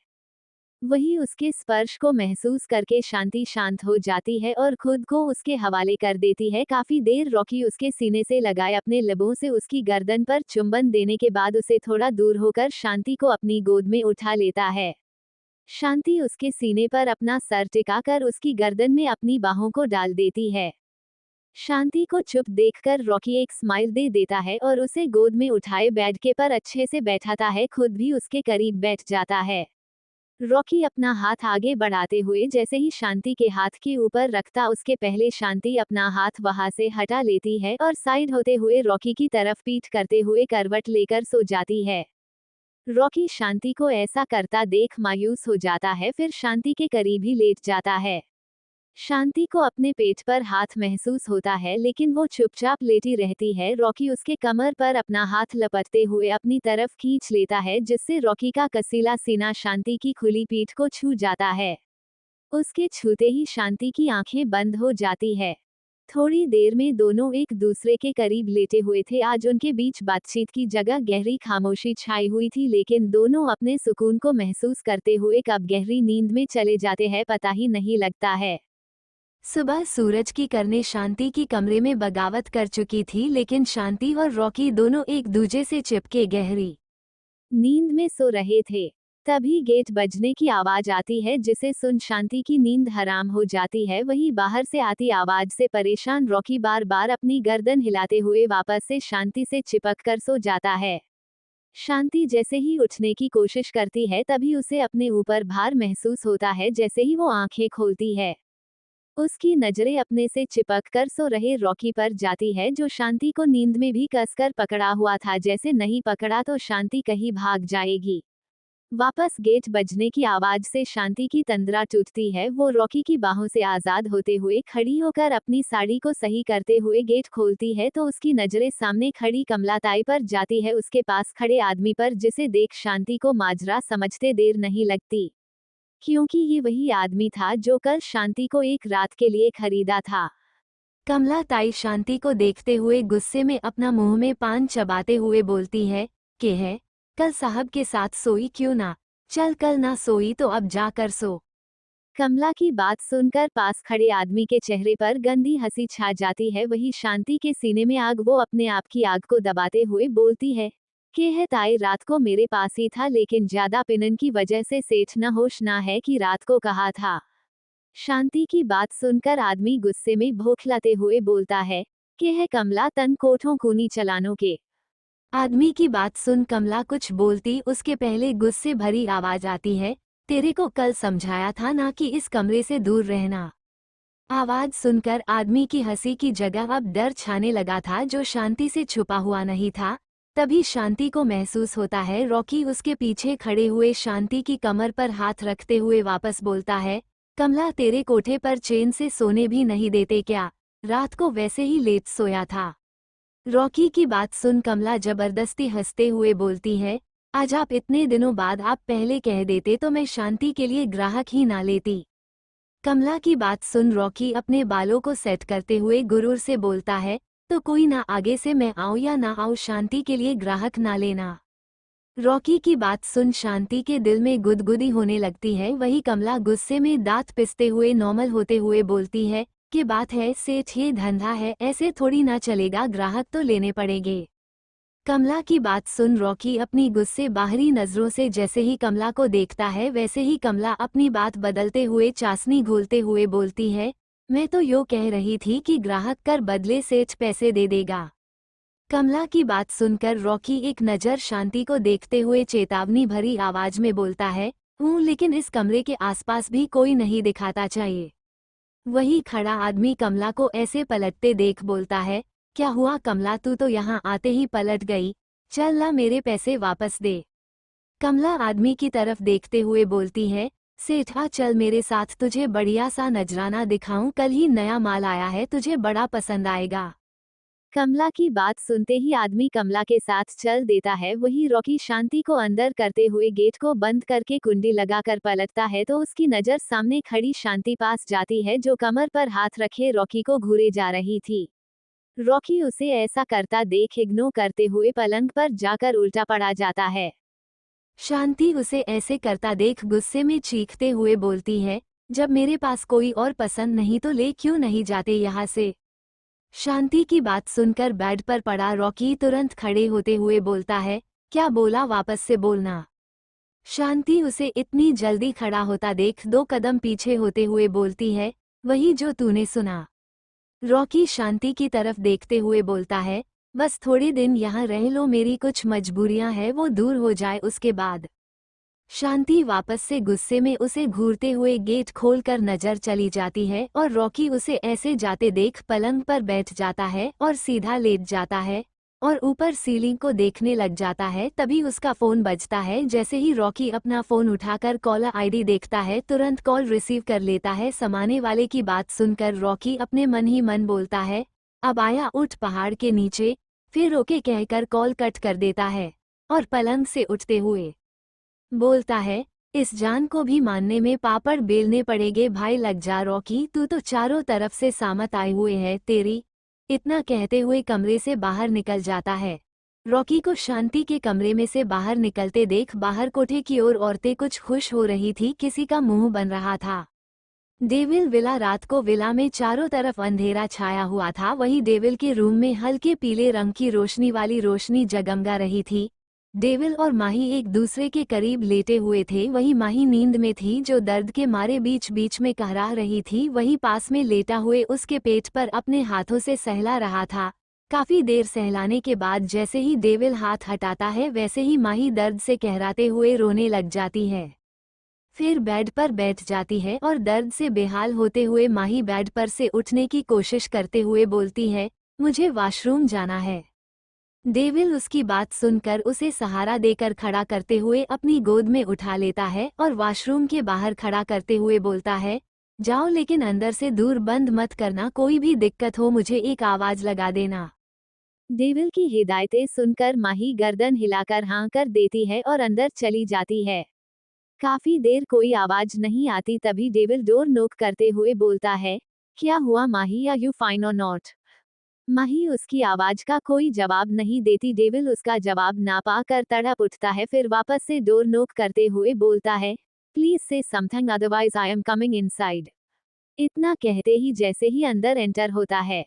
वही उसके स्पर्श को महसूस करके शांति शांत हो जाती है और खुद को उसके हवाले कर देती है। काफी देर रॉकी उसके सीने से लगाए अपने लबों से उसकी गर्दन पर चुंबन देने के बाद उसे थोड़ा दूर होकर शांति को अपनी गोद में उठा लेता है। शांति उसके सीने पर अपना सर टिकाकर उसकी गर्दन में अपनी बाहों को डाल देती है। शांति को चुप देखकर रॉकी एक स्माइल दे देता है और उसे गोद में उठाए बेड के पर अच्छे से बैठाता है, खुद भी उसके करीब बैठ जाता है। रॉकी अपना हाथ आगे बढ़ाते हुए जैसे ही शांति के हाथ के ऊपर रखता उसके पहले शांति अपना हाथ वहां से हटा लेती है और साइड होते हुए रॉकी की तरफ पीठ करते हुए करवट लेकर सो जाती है। रॉकी शांति को ऐसा करता देख मायूस हो जाता है, फिर शांति के करीब ही लेट जाता है। शांति को अपने पेट पर हाथ महसूस होता है, लेकिन वो चुपचाप लेटी रहती है। रॉकी उसके कमर पर अपना हाथ लपटते हुए अपनी तरफ खींच लेता है, जिससे रॉकी का कसीला सीना शांति की खुली पीठ को छू जाता है। उसके छूते ही शांति की आंखें बंद हो जाती है। थोड़ी देर में दोनों एक दूसरे के करीब लेटे हुए थे। आज उनके बीच बातचीत की जगह गहरी खामोशी छाई हुई थी, लेकिन दोनों अपने सुकून को महसूस करते हुए कब गहरी नींद में चले जाते हैं पता ही नहीं लगता है। सुबह सूरज की किरणें शांति की कमरे में बगावत कर चुकी थी, लेकिन शांति और रॉकी दोनों एक दूसरे से चिपके गहरी नींद में सो रहे थे। तभी गेट बजने की आवाज आती है, जिसे सुन शांति की नींद हराम हो जाती है। वहीं बाहर से आती आवाज से परेशान रॉकी बार बार अपनी गर्दन हिलाते हुए वापस से शांति से चिपक कर सो जाता है। शांति जैसे ही उठने की कोशिश करती है, तभी उसे अपने ऊपर भार महसूस होता है। जैसे ही वो आंखें खोलती है, उसकी नजरें अपने से चिपक कर सो रहे रॉकी पर जाती है, जो शांति को नींद में भी कसकर पकड़ा हुआ था। जैसे नहीं पकड़ा तो शांति कहीं भाग जाएगी। वापस गेट बजने की आवाज से शांति की तंद्रा टूटती है। वो रॉकी की बाहों से आजाद होते हुए खड़ी होकर अपनी साड़ी को सही करते हुए गेट खोलती है, तो उसकी नजरें सामने खड़ी कमलाताई पर जाती है, उसके पास खड़े आदमी पर, जिसे देख शांति को माजरा समझते देर नहीं लगती, क्योंकि ये वही आदमी था जो कल शांति को एक रात के लिए खरीदा था। कमलाताई शांति को देखते हुए गुस्से में अपना मुंह में पान चबाते हुए बोलती है कि है कल साहब के साथ सोई क्यों ना, चल कल ना सोई तो अब जाकर सो। कमला की बात सुनकर पास खड़े आदमी के चेहरे पर गंदी हंसी छा जाती है। वही शांति के सीने में आग, वो अपने आप की आग को दबाते हुए बोलती है कि है ताई रात को मेरे पास ही था, लेकिन ज्यादा पिनन की वजह से सेठ न होश ना है कि रात को कहा था। शांति की बात सुनकर आदमी गुस्से में भौंकलाते हुए बोलता है कि है कमला तन कोठों कूनी चलानों के। आदमी की बात सुन कमला कुछ बोलती उसके पहले गुस्से भरी आवाज आती है, तेरे को कल समझाया था ना कि इस कमरे से दूर रहना। आवाज सुनकर आदमी की हंसी की जगह अब डर छाने लगा था, जो शांति से छुपा हुआ नहीं था। तभी शांति को महसूस होता है रॉकी उसके पीछे खड़े हुए शांति की कमर पर हाथ रखते हुए वापस बोलता है, कमला तेरे कोठे पर चैन से सोने भी नहीं देते क्या, रात को वैसे ही लेट सोया था। रॉकी की बात सुन कमला जबरदस्ती हंसते हुए बोलती है, आज आप इतने दिनों बाद आप पहले कह देते तो मैं शांति के लिए ग्राहक ही ना लेती। कमला की बात सुन रॉकी अपने बालों को सेट करते हुए गुरूर से बोलता है, तो कोई ना, आगे से मैं आऊं या ना आऊं शांति के लिए ग्राहक ना लेना। रॉकी की बात सुन शांति के दिल में गुदगुदी होने लगती है। वही कमला गुस्से में दांत पिसते हुए नॉर्मल होते हुए बोलती है कि बात है सेठ, ये धंधा है, ऐसे थोड़ी ना चलेगा, ग्राहक तो लेने पड़ेंगे। कमला की बात सुन रॉकी अपनी गुस्से बाहरी नजरों से जैसे ही कमला को देखता है, वैसे ही कमला अपनी बात बदलते हुए चाशनी घोलते हुए बोलती है, मैं तो यो कह रही थी कि ग्राहक कर बदले सेठ पैसे दे देगा। कमला की बात सुनकर रॉकी एक नज़र शांति को देखते हुए चेतावनी भरी आवाज में बोलता है, लेकिन इस कमरे के आसपास भी कोई नहीं दिखाता चाहिए। वही खड़ा आदमी कमला को ऐसे पलटते देख बोलता है, क्या हुआ कमला, तू तो यहाँ आते ही पलट गई, चल ला मेरे पैसे वापस दे। कमला आदमी की तरफ देखते हुए बोलती है, सेठा चल मेरे साथ, तुझे बढ़िया सा नजराना दिखाऊं, कल ही नया माल आया है, तुझे बड़ा पसंद आएगा। कमला की बात सुनते ही आदमी कमला के साथ चल देता है। वही रॉकी शांति को अंदर करते हुए गेट को बंद करके कुंडी लगाकर पलटता है, तो उसकी नजर सामने खड़ी शांति पास जाती है, जो कमर पर हाथ रखे रॉकी को घूरे जा रही थी। रॉकी उसे ऐसा करता देख इग्नोर करते हुए पलंग पर जाकर उल्टा पड़ा जाता है। शांति उसे ऐसे करता देख गुस्से में चीखते हुए बोलती है, जब मेरे पास कोई और पसंद नहीं तो ले क्यों नहीं जाते यहाँ से। शांति की बात सुनकर बेड पर पड़ा रॉकी तुरंत खड़े होते हुए बोलता है, क्या बोला, वापस से बोलना। शांति उसे इतनी जल्दी खड़ा होता देख 2 कदम पीछे होते हुए बोलती है, वही जो तूने सुना। रॉकी शांति की तरफ देखते हुए बोलता है, बस थोड़े दिन यहाँ रह लो, मेरी कुछ मजबूरियां हैं, वो दूर हो जाए उसके बाद। शांति वापस से गुस्से में उसे घूरते हुए गेट खोलकर नजर चली जाती है, और रॉकी उसे ऐसे जाते देख पलंग पर बैठ जाता है और सीधा लेट जाता है और ऊपर सीलिंग को देखने लग जाता है। तभी उसका फोन बजता है। जैसे ही रॉकी अपना फोन उठाकर कॉलर आईडी देखता है, तुरंत कॉल रिसीव कर लेता है। समाने वाले की बात सुनकर रॉकी अपने मन ही मन बोलता है, अब आया उठ पहाड़ के नीचे। फिर ओके कहकर कॉल कट कर देता है और पलंग से उठते हुए बोलता है, इस जान को भी मानने में पापड़ बेलने पड़ेंगे भाई, लग जा रॉकी, तू तो चारों तरफ से सामत आए हुए है तेरी। इतना कहते हुए कमरे से बाहर निकल जाता है। रॉकी को शांति के कमरे में से बाहर निकलते देख बाहर कोठे की ओर औरतें कुछ खुश हो रही थी, किसी का मुंह बन रहा था। डेविल विला रात को विला में चारों तरफ अंधेरा छाया हुआ था। वहीं डेविल के रूम में हल्के पीले रंग की रोशनी वाली रोशनी जगमगा रही थी। डेविल और माही एक दूसरे के करीब लेटे हुए थे। वहीं माही नींद में थी, जो दर्द के मारे बीच बीच में कहरा रही थी। वहीं पास में लेटा हुए उसके पेट पर अपने हाथों से सहला रहा था। काफी देर सहलाने के बाद जैसे ही डेविल हाथ हटाता है, वैसे ही माही दर्द से कहराते हुए रोने लग जाती है। फिर बेड पर बैठ जाती है और दर्द से बेहाल होते हुए माही बेड पर से उठने की कोशिश करते हुए बोलती है, मुझे वॉशरूम जाना है। डेविल उसकी बात सुनकर उसे सहारा देकर खड़ा करते हुए अपनी गोद में उठा लेता है और वॉशरूम के बाहर खड़ा करते हुए बोलता है, जाओ लेकिन अंदर से दूर बंद मत करना, कोई भी दिक्कत हो मुझे एक आवाज लगा देना। डेविल की हिदायतें सुनकर माही गर्दन हिलाकर हाँ कर देती है और अंदर चली जाती है। काफी देर कोई आवाज नहीं आती, तभी डेविल डोर नॉक करते हुए बोलता है, क्या हुआ माही, आर यू फाइन और नॉट। माही उसकी आवाज का कोई जवाब नहीं देती। डेविल उसका जवाब ना पाकर तड़प उठता है। फिर वापस से डोर नॉक करते हुए बोलता है, प्लीज से something otherwise I am coming inside. इतना कहते ही जैसे ही अंदर एंटर होता है,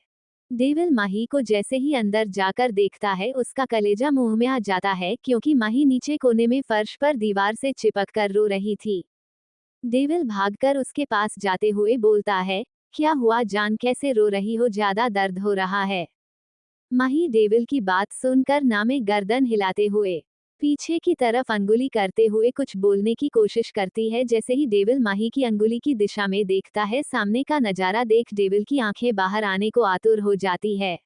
डेविल माही को जैसे ही अंदर जाकर देखता है, उसका कलेजा मुंह में आ जाता है, क्योंकि माही नीचे कोने में फर्श पर दीवार से चिपक कर रो रही थी। डेविल भागकर उसके पास जाते हुए बोलता है, क्या हुआ जान, कैसे रो रही हो, ज्यादा दर्द हो रहा है। माही डेविल की बात सुनकर नामे गर्दन हिलाते हुए पीछे की तरफ अंगुली करते हुए कुछ बोलने की कोशिश करती है। जैसे ही डेविल माही की अंगुली की दिशा में देखता है, सामने का नजारा देख डेविल की आंखें बाहर आने को आतुर हो जाती है।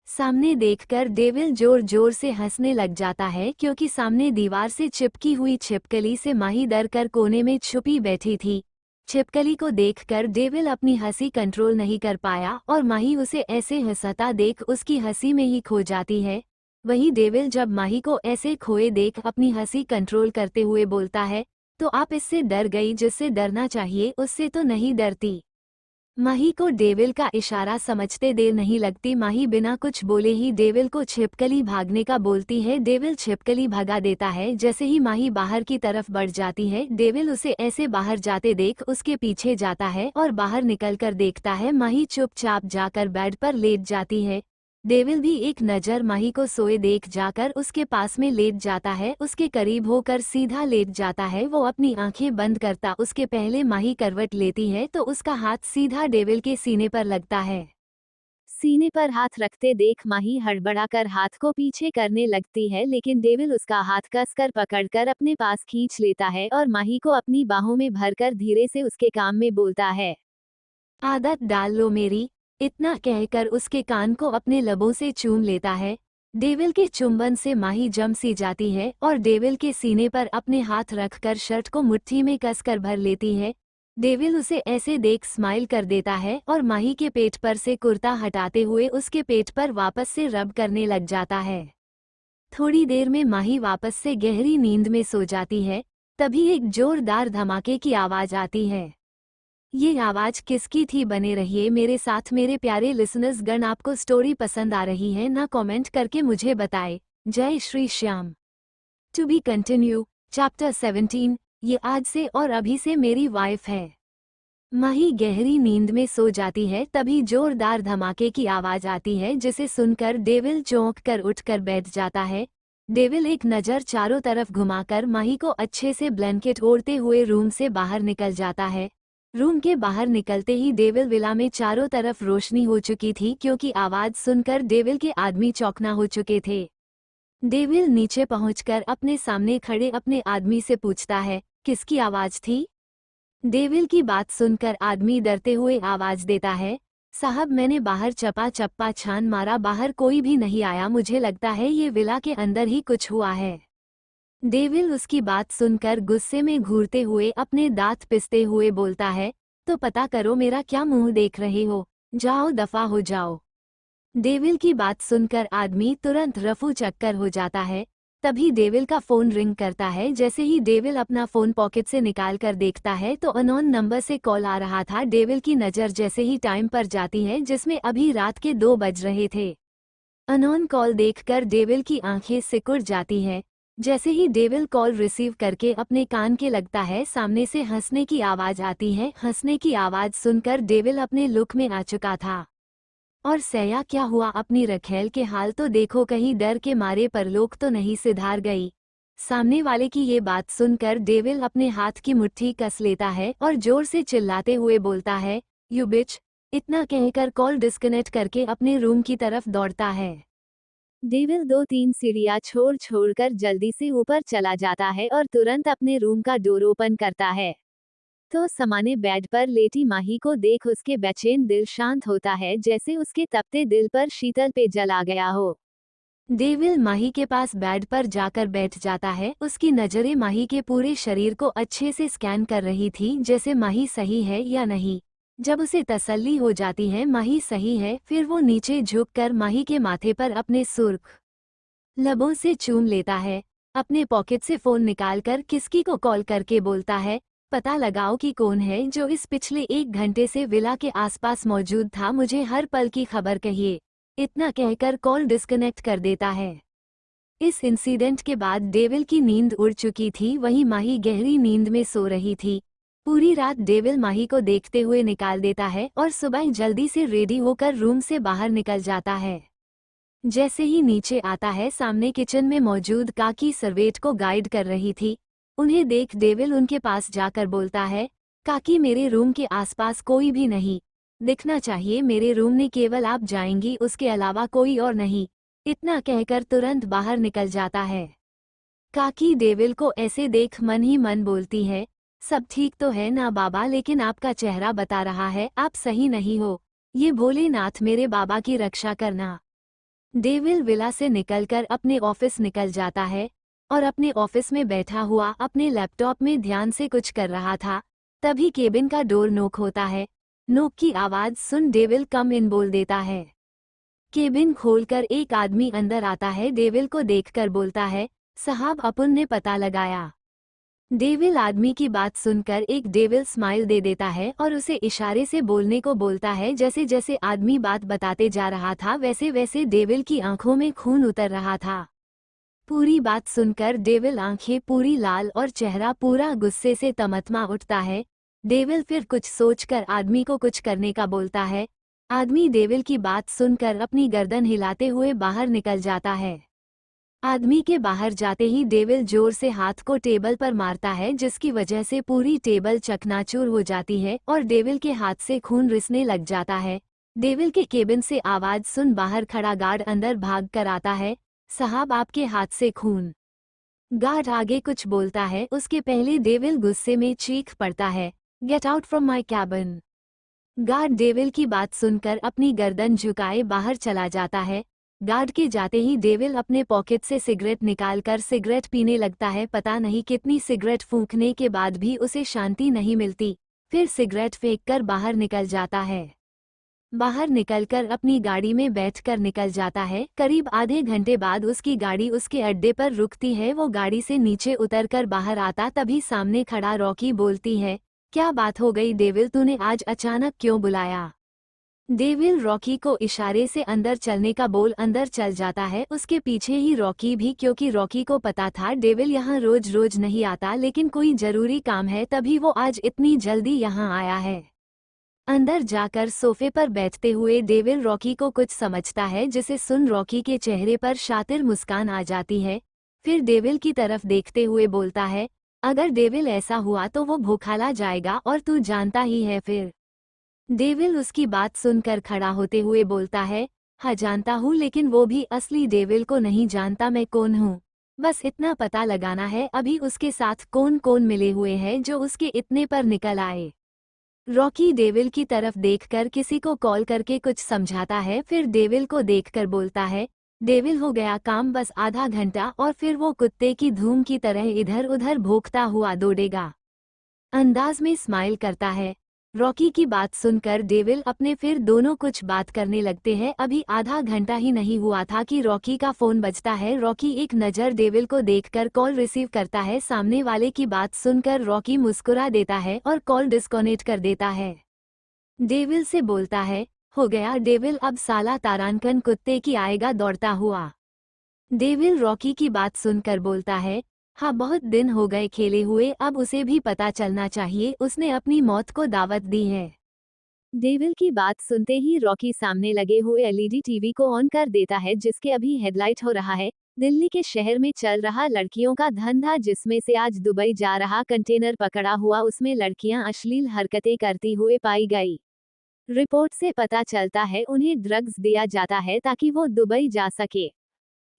सामने देखकर डेविल जोर जोर से हंसने लग जाता है, क्योंकि सामने दीवार से चिपकी हुई छिपकली से माही डर कर कोने में छुपी बैठी थी। छिपकली को देखकर डेविल अपनी हंसी कंट्रोल नहीं कर पाया और माही उसे ऐसे हंसता देख उसकी हंसी में ही खो जाती है। वहीं डेविल जब माही को ऐसे खोए देख अपनी हंसी कंट्रोल करते हुए बोलता है, तो आप इससे डर गई, जिससे डरना चाहिए उससे तो नहीं डरती। माही को डेविल का इशारा समझते देर नहीं लगती। माही बिना कुछ बोले ही डेविल को छिपकली भागने का बोलती है। डेविल छिपकली भगा देता है। जैसे ही माही बाहर की तरफ बढ़ जाती है, डेविल उसे ऐसे बाहर जाते देख उसके पीछे जाता है और बाहर निकलकर देखता है माही चुपचाप जाकर बेड पर लेट जाती है। डेविल भी एक नज़र माही को सोए देख जाकर उसके पास में लेट जाता है। उसके करीब होकर सीधा लेट जाता है। वो अपनी आंखें बंद करता उसके पहले माही करवट लेती है तो उसका हाथ सीधा डेविल के सीने पर लगता है। सीने पर हाथ रखते देख माही हड़बड़ाकर हाथ को पीछे करने लगती है, लेकिन डेविल उसका हाथ कसकर पकड़कर अपने पास खींच लेता है और माही को अपनी बाहों में भरकर धीरे से उसके कान में बोलता है, आदत डाल लो मेरी। इतना कहकर उसके कान को अपने लबों से चूम लेता है। डेविल के चुंबन से माही जम सी जाती है और डेविल के सीने पर अपने हाथ रखकर शर्ट को मुट्ठी में कसकर भर लेती है। डेविल उसे ऐसे देख स्माइल कर देता है और माही के पेट पर से कुर्ता हटाते हुए उसके पेट पर वापस से रब करने लग जाता है। थोड़ी देर में माही वापस से गहरी नींद में सो जाती है। तभी एक जोरदार धमाके की आवाज आती है। ये आवाज किसकी थी? बने रहिए मेरे साथ मेरे प्यारे लिसनर्स गण। आपको स्टोरी पसंद आ रही है ना? कमेंट करके मुझे बताएं। जय Shri Shyam. To be continue. Chapter 17। ये आज से और अभी से मेरी वाइफ है। माही गहरी नींद में सो जाती है। तभी जोरदार धमाके की आवाज आती है, जिसे सुनकर डेविल चौंक कर उठकर बैठ जाता है। डेविल एक नज़र चारों तरफ घुमाकर माही को अच्छे से ब्लैंकेट ओढ़ते हुए रूम से बाहर निकल जाता है। रूम के बाहर निकलते ही डेविल विला में चारों तरफ रोशनी हो चुकी थी, क्योंकि आवाज सुनकर डेविल के आदमी चौंकना हो चुके थे। डेविल नीचे पहुंचकर अपने सामने खड़े अपने आदमी से पूछता है, किसकी आवाज थी? डेविल की बात सुनकर आदमी डरते हुए आवाज देता है, साहब मैंने बाहर चपा चप्पा छान मारा, बाहर कोई भी नहीं आया, मुझे लगता है ये विला के अंदर ही कुछ हुआ है। डेविल उसकी बात सुनकर गुस्से में घूरते हुए अपने दांत पिसते हुए बोलता है, तो पता करो मेरा क्या मुंह देख रहे हो, जाओ दफा हो जाओ। डेविल की बात सुनकर आदमी तुरंत रफू चक्कर हो जाता है। तभी डेविल का फोन रिंग करता है। जैसे ही डेविल अपना फोन पॉकेट से निकाल कर देखता है तो अननोन नंबर से कॉल आ रहा था। डेविल की नज़र जैसे ही टाइम पर जाती है जिसमें अभी रात के 2 बज रहे थे। अननोन कॉल देखकर डेविल की आंखें सिकुड़ जाती है। जैसे ही डेविल कॉल रिसीव करके अपने कान के लगता है, सामने से हंसने की आवाज आती है। हंसने की आवाज सुनकर डेविल अपने लुक में आ चुका था। और सैया क्या हुआ, अपनी रखेल के हाल तो देखो, कहीं डर के मारे परलोक तो नहीं सिधार गई। सामने वाले की ये बात सुनकर डेविल अपने हाथ की मुट्ठी कस लेता है और जोर से चिल्लाते हुए बोलता है, यू बिच। इतना कहकर कॉल डिस्कनेक्ट करके अपने रूम की तरफ दौड़ता है। डेविल 2-3 सीढ़ियां छोड़ छोड़कर जल्दी से ऊपर चला जाता है और तुरंत अपने रूम का डोर ओपन करता है। तो समाने बेड पर लेटी माही को देख उसके बेचैन दिल शांत होता है, जैसे उसके तपते दिल पर शीतल पेय आ गया हो। डेविल माही के पास बेड पर जाकर बैठ जाता है। उसकी नजरें माही के पूरे शरीर को अच्छे से स्कैन कर रही थी, जैसे माही सही है या नहीं। जब उसे तसल्ली हो जाती है माही सही है, फिर वो नीचे झुककर माही के माथे पर अपने सुर्ख लबों से चूम लेता है। अपने पॉकेट से फोन निकालकर किसकी को कॉल करके बोलता है, पता लगाओ कि कौन है जो इस पिछले 1 घंटे से विला के आसपास मौजूद था, मुझे हर पल की खबर कहिए। इतना कहकर कॉल डिस्कनेक्ट कर देता है। इस इंसिडेंट के बाद डेविल की नींद उड़ चुकी थी, वहीं माही गहरी नींद में सो रही थी। पूरी रात डेविल माही को देखते हुए निकाल देता है और सुबह जल्दी से रेडी होकर रूम से बाहर निकल जाता है। जैसे ही नीचे आता है, सामने किचन में मौजूद काकी सर्वेट को गाइड कर रही थी। उन्हें देख डेविल उनके पास जाकर बोलता है, काकी मेरे रूम के आसपास कोई भी नहीं दिखना चाहिए, मेरे रूम में केवल आप जाएंगी, उसके अलावा कोई और नहीं। इतना कहकर तुरंत बाहर निकल जाता है। काकी डेविल को ऐसे देख मन ही मन बोलती है, सब ठीक तो है ना बाबा, लेकिन आपका चेहरा बता रहा है आप सही नहीं हो। ये भोलेनाथ मेरे बाबा की रक्षा करना। डेविल विला से निकलकर अपने ऑफिस निकल जाता है और अपने ऑफिस में बैठा हुआ अपने लैपटॉप में ध्यान से कुछ कर रहा था। तभी केबिन का डोर नॉक होता है। नॉक की आवाज सुन डेविल कम इन बोल देता है। केबिन खोलकर एक आदमी अंदर आता है। डेविल को देखकर बोलता है, साहब अपुन ने पता लगाया। डेविल आदमी की बात सुनकर एक डेविल स्माइल दे देता है और उसे इशारे से बोलने को बोलता है। जैसे जैसे आदमी बात बताते जा रहा था वैसे वैसे डेविल की आंखों में खून उतर रहा था। पूरी बात सुनकर डेविल आंखें पूरी लाल और चेहरा पूरा गुस्से से तमतमा उठता है। डेविल फिर कुछ सोचकर आदमी को कुछ करने का बोलता है। आदमी डेविल की बात सुनकर अपनी गर्दन हिलाते हुए बाहर निकल जाता है। आदमी के बाहर जाते ही डेविल जोर से हाथ को टेबल पर मारता है, जिसकी वजह से पूरी टेबल चकनाचूर हो जाती है और डेविल के हाथ से खून रिसने लग जाता है। डेविल के केबिन से आवाज सुन बाहर खड़ा गार्ड अंदर भाग कर आता है। साहब आपके हाथ से खून। गार्ड आगे कुछ बोलता है उसके पहले डेविल गुस्से में चीख पड़ता है, get out from my cabin. Guard devil की बात सुनकर अपनी गर्दन झुकाए बाहर चला जाता है। गार्ड के जाते ही डेविल अपने पॉकेट से सिगरेट निकालकर सिगरेट पीने लगता है। पता नहीं कितनी सिगरेट फूंकने के बाद भी उसे शांति नहीं मिलती। फिर सिगरेट फेंककर बाहर निकल जाता है। बाहर निकलकर अपनी गाड़ी में बैठकर निकल जाता है। करीब आधे घंटे बाद उसकी गाड़ी उसके अड्डे पर रुकती है। वो गाड़ी से नीचे उतरकर बाहर आता तभी सामने खड़ा रॉकी बोलती है, क्या बात हो गई डेविल, तूने आज अचानक क्यों बुलाया। डेविल रॉकी को इशारे से अंदर चलने का बोल अंदर चल जाता है। उसके पीछे ही रॉकी भी, क्योंकि रॉकी को पता था डेविल यहाँ रोज रोज नहीं आता, लेकिन कोई जरूरी काम है तभी वो आज इतनी जल्दी यहाँ आया है। अंदर जाकर सोफे पर बैठते हुए डेविल रॉकी को कुछ समझता है, जिसे सुन रॉकी के चेहरे पर शातिर मुस्कान आ जाती है। फिर डेविल की तरफ देखते हुए बोलता है, अगर डेविल ऐसा हुआ तो वो भूखाला जाएगा और तू जानता ही है। फिर डेविल उसकी बात सुनकर खड़ा होते हुए बोलता है, हाँ जानता हूँ, लेकिन वो भी असली डेविल को नहीं जानता मैं कौन हूँ। बस इतना पता लगाना है अभी उसके साथ कौन कौन मिले हुए हैं जो उसके इतने पर निकल आए। रॉकी डेविल की तरफ देखकर किसी को कॉल करके कुछ समझाता है, फिर डेविल को देखकर बोलता है, डेविल हो गया काम, बस आधा घंटा और फिर वो कुत्ते की धूम की तरह इधर उधर भौंकता हुआ दौड़ेगा। अंदाज में स्माइल करता है। रॉकी की बात सुनकर डेविल अपने फिर दोनों कुछ बात करने लगते हैं। अभी आधा घंटा ही नहीं हुआ था कि रॉकी का फोन बजता है। रॉकी एक नज़र डेविल को देखकर कॉल रिसीव करता है। सामने वाले की बात सुनकर रॉकी मुस्कुरा देता है और कॉल डिस्कनेक्ट कर देता है। डेविल से बोलता है, हो गया डेविल, अब साला तारांकन कुत्ते की आएगा दौड़ता हुआ। डेविल रॉकी की बात सुनकर बोलता है, हाँ बहुत दिन हो गए खेले हुए, अब उसे भी पता चलना चाहिए उसने अपनी मौत को दावत दी है। डेविल की बात सुनते ही रॉकी सामने लगे हुए एलईडी टीवी को ऑन कर देता है, जिसके अभी हेडलाइट हो रहा है दिल्ली के शहर में चल रहा लड़कियों का धंधा, जिसमें से आज दुबई जा रहा कंटेनर पकड़ा हुआ, उसमें लड़कियां अश्लील हरकतें करती हुए पाई गई। रिपोर्ट से पता चलता है उन्हें ड्रग्स दिया जाता है ताकि वो दुबई जा सके।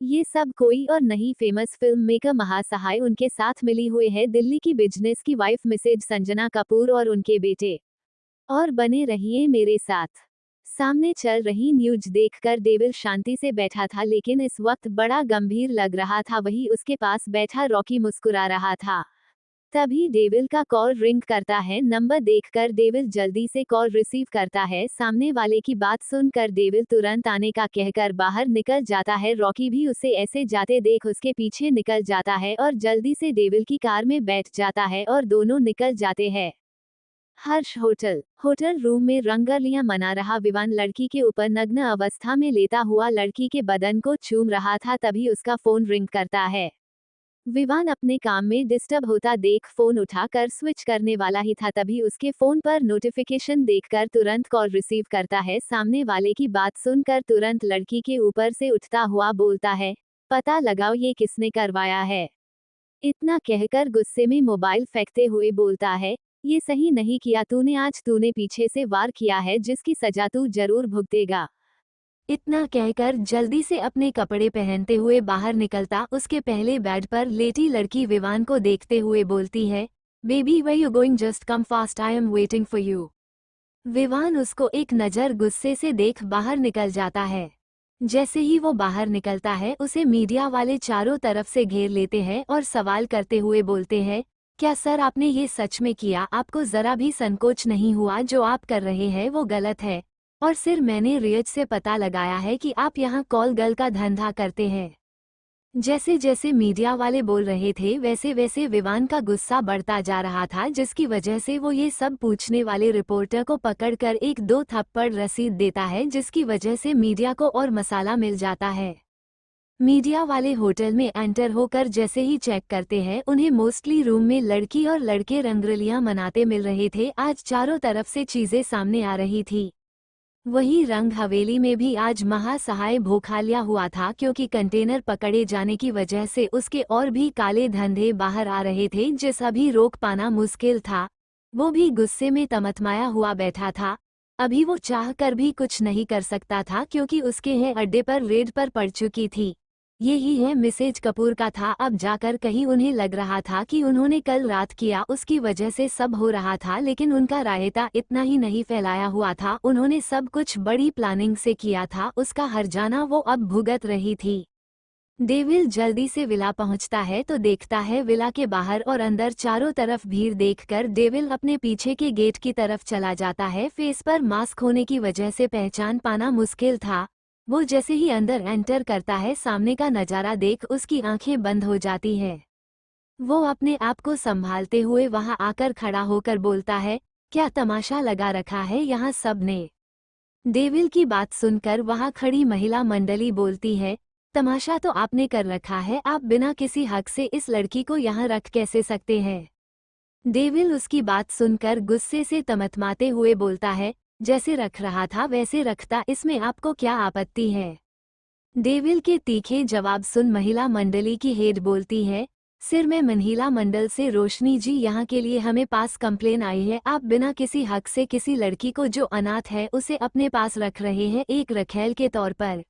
ये सब कोई और नहीं, फेमस फिल्म मेकर महासहाय उनके साथ मिली हुई है दिल्ली की बिजनेस की वाइफ मिसेज संजना कपूर और उनके बेटे। और बने रहिए मेरे साथ। सामने चल रही न्यूज देखकर डेविल शांति से बैठा था, लेकिन इस वक्त बड़ा गंभीर लग रहा था। वही उसके पास बैठा रॉकी मुस्कुरा रहा था। तभी डेविल का कॉल रिंग करता है। नंबर देखकर डेविल जल्दी से कॉल रिसीव करता है। सामने वाले की बात सुनकर डेविल तुरंत आने का कहकर बाहर निकल जाता है। रॉकी भी उसे ऐसे जाते देख उसके पीछे निकल जाता है और जल्दी से डेविल की कार में बैठ जाता है और दोनों निकल जाते हैं। हर्ष होटल रूम में रंगरलियां मना रहा विवान लड़की के ऊपर नग्न अवस्था में लेटा हुआ लड़की के बदन को चूम रहा था। तभी उसका फोन रिंग करता है। विवान अपने काम में डिस्टर्ब होता देख फोन उठाकर स्विच करने वाला ही था, तभी उसके फोन पर नोटिफिकेशन देखकर तुरंत कॉल रिसीव करता है। सामने वाले की बात सुनकर तुरंत लड़की के ऊपर से उठता हुआ बोलता है, पता लगाओ ये किसने करवाया है। इतना कहकर गुस्से में मोबाइल फेंकते हुए बोलता है, ये सही नहीं किया तूने, आज तूने पीछे से वार किया है जिसकी सजा तू जरूर भुगतेगा। इतना कहकर जल्दी से अपने कपड़े पहनते हुए बाहर निकलता उसके पहले बेड पर लेटी लड़की विवान को देखते हुए बोलती है, baby where you going, just come fast, I am waiting for you. Vivaan उसको एक नज़र गुस्से से देख बाहर निकल जाता है। जैसे ही वो बाहर निकलता है उसे मीडिया वाले चारों तरफ से घेर लेते हैं और सवाल करते हुए बोलते हैं, क्या सर आपने ये सच में किया? आपको जरा भी संकोच नहीं हुआ? जो आप कर रहे हैं वो गलत है। और सिर मैंने रियज से पता लगाया है कि आप यहाँ कॉल गर्ल का धंधा करते हैं। जैसे जैसे मीडिया वाले बोल रहे थे वैसे वैसे विवान का गुस्सा बढ़ता जा रहा था, जिसकी वजह से वो ये सब पूछने वाले रिपोर्टर को पकड़कर एक दो थप्पड़ रसीद देता है, जिसकी वजह से मीडिया को और मसाला मिल जाता है। मीडिया वाले होटल में एंटर होकर जैसे ही चेक करते हैं उन्हें मोस्टली रूम में लड़की और लड़के रंगरलियां मनाते मिल रहे थे। आज चारों तरफ से चीजें सामने आ रही थी। वही रंग हवेली में भी आज महासहाय भोखालिया हुआ था, क्योंकि कंटेनर पकड़े जाने की वजह से उसके और भी काले धंधे बाहर आ रहे थे, जिस अभी रोक पाना मुश्किल था। वो भी गुस्से में तमतमाया हुआ बैठा था। अभी वो चाह कर भी कुछ नहीं कर सकता था, क्योंकि उसके हैं अड्डे पर रेड पर पड़ चुकी थी। यही है मिसेज कपूर का था। अब जाकर कहीं उन्हें लग रहा था कि उन्होंने कल रात किया उसकी वजह से सब हो रहा था, लेकिन उनका रायता इतना ही नहीं फैलाया हुआ था। उन्होंने सब कुछ बड़ी प्लानिंग से किया था। उसका हर्जाना वो अब भुगत रही थी। डेविल जल्दी से विला पहुंचता है तो देखता है विला के बाहर और अंदर चारों तरफ भीड़ देखकर डेविल अपने पीछे के गेट की तरफ चला जाता है। फेस पर मास्क होने की वजह से पहचान पाना मुश्किल था। वो जैसे ही अंदर एंटर करता है सामने का नज़ारा देख उसकी आंखें बंद हो जाती है। वो अपने आप को संभालते हुए वहां आकर खड़ा होकर बोलता है, क्या तमाशा लगा रखा है यहाँ सब ने? डेविल की बात सुनकर वहां खड़ी महिला मंडली बोलती है, तमाशा तो आपने कर रखा है, आप बिना किसी हक से इस लड़की को यहाँ रख कैसे सकते हैं? डेविल उसकी बात सुनकर गुस्से से तमतमाते हुए बोलता है, जैसे रख रहा था वैसे रखता, इसमें आपको क्या आपत्ति है? डेविल के तीखे जवाब सुन महिला मंडली की हेड बोलती है, सिर में महिला मंडल से रोशनी जी, यहाँ के लिए हमें पास कंप्लेन आई है। आप बिना किसी हक से किसी लड़की को जो अनाथ है उसे अपने पास रख रहे हैं, एक रखेल के तौर पर।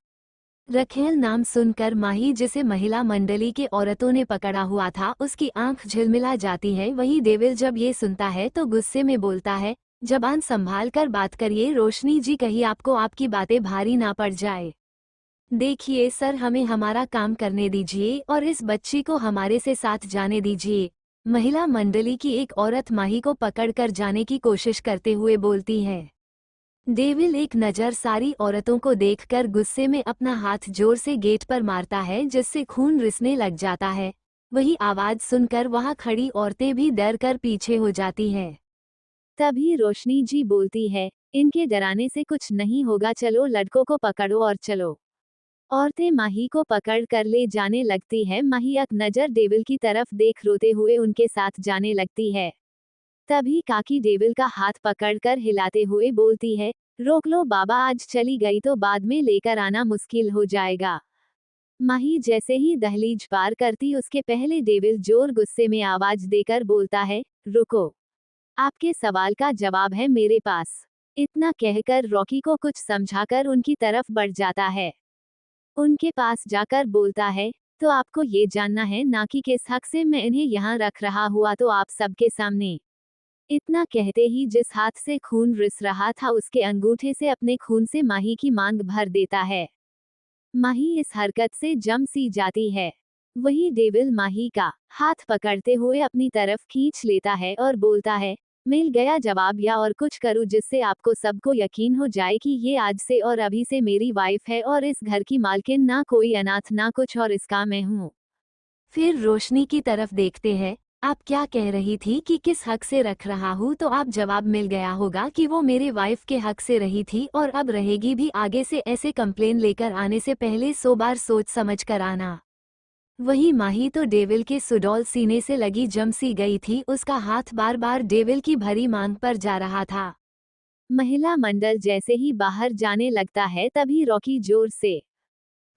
रखेल नाम सुनकर माही, जिसे महिला मंडली के औरतों ने पकड़ा हुआ था, उसकी आंख झिलमिला जाती है। वही डेविल जब ये सुनता है तो गुस्से में बोलता है, जबान संभाल कर बात करिए रोशनी जी, कहीं आपको आपकी बातें भारी ना पड़ जाए। देखिए सर, हमें हमारा काम करने दीजिए और इस बच्ची को हमारे से साथ जाने दीजिए। महिला मंडली की एक औरत माही को पकड़कर जाने की कोशिश करते हुए बोलती है। डेविल एक नज़र सारी औरतों को देखकर गुस्से में अपना हाथ जोर से गेट पर मारता है, जिससे खून रिसने लग जाता है। वही आवाज सुनकर वहां खड़ी औरतें भी डर कर पीछे हो जाती हैं। तभी रोशनी जी बोलती है, इनके डराने से कुछ नहीं होगा, चलो लड़कों को पकड़ो और चलो। औरतें माही को पकड़ कर ले जाने लगती है। माही एक नज़र डेविल की तरफ देख रोते हुए उनके साथ जाने लगती है। तभी काकी डेविल का हाथ पकड़कर हिलाते हुए बोलती है, रोक लो बाबा, आज चली गई तो बाद में लेकर आना मुश्किल हो जाएगा। माही जैसे ही दहलीज पार करती उसके पहले डेविल जोर गुस्से में आवाज देकर बोलता है, रुको, आपके सवाल का जवाब है मेरे पास। इतना कहकर रॉकी को कुछ समझाकर उनकी तरफ बढ़ जाता है। उनके पास जाकर बोलता है, तो आपको ये जानना है ना कि किस हक से मैं इन्हें यहाँ रख रहा हुआ, तो आप सबके सामने। इतना कहते ही जिस हाथ से खून रिस रहा था उसके अंगूठे से अपने खून से माही की मांग भर देता है। माही इस हरकत से जम सी जाती है। वही डेविल माही का हाथ पकड़ते हुए अपनी तरफ खींच लेता है और बोलता है, मिल गया जवाब, या और कुछ करूं जिससे आपको सबको यकीन हो जाए कि ये आज से और अभी से मेरी वाइफ है और इस घर की मालकिन, ना कोई अनाथ ना कुछ, और इसका मैं हूँ। फिर रोशनी की तरफ देखते हैं। आप क्या कह रही थी कि किस हक से रख रहा हूँ, तो आप जवाब मिल गया होगा कि वो मेरे वाइफ के हक से रही थी और अब रहेगी भी। आगे से ऐसे कंप्लेन लेकर आने से पहले 100 बार सोच समझ कर आना। वही माही तो डेविल के सुडौल सीने से लगी जम सी गई थी, उसका हाथ बार बार डेविल की भरी मांग पर जा रहा था। महिला मंडल जैसे ही बाहर जाने लगता है तभी रॉकी जोर से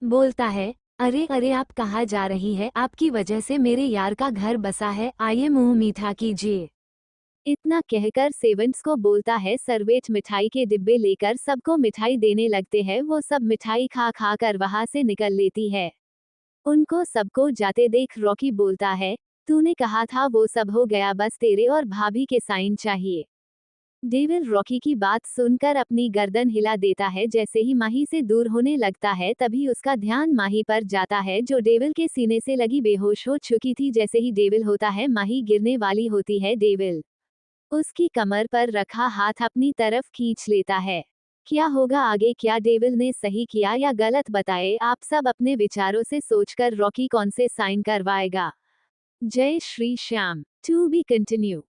बोलता है, अरे अरे, आप कहाँ जा रही है? आपकी वजह से मेरे यार का घर बसा है, आइए मुंह मीठा कीजिए। इतना कहकर सेवेंट्स को बोलता है, सर्वेट मिठाई के डिब्बे लेकर सबको मिठाई देने लगते हैं। वो सब मिठाई खा खा कर वहां से निकल लेती है। उनको सबको जाते देख रॉकी बोलता है, तूने कहा था वो सब हो गया, बस तेरे और भाभी के साइन चाहिए। डेविल रॉकी की बात सुनकर अपनी गर्दन हिला देता है। जैसे ही माही से दूर होने लगता है तभी उसका ध्यान माही पर जाता है, जो डेविल के सीने से लगी बेहोश हो चुकी थी। जैसे ही डेविल होता है माही गिरने वाली होती है। डेविल उसकी कमर पर रखा हाथ अपनी तरफ खींच लेता है। क्या होगा आगे, क्या डेविल ने सही किया या गलत बताए, आप सब अपने विचारों से सोचकर रॉकी कौन से साइन करवाएगा। जय Shri Shyam. To be continue.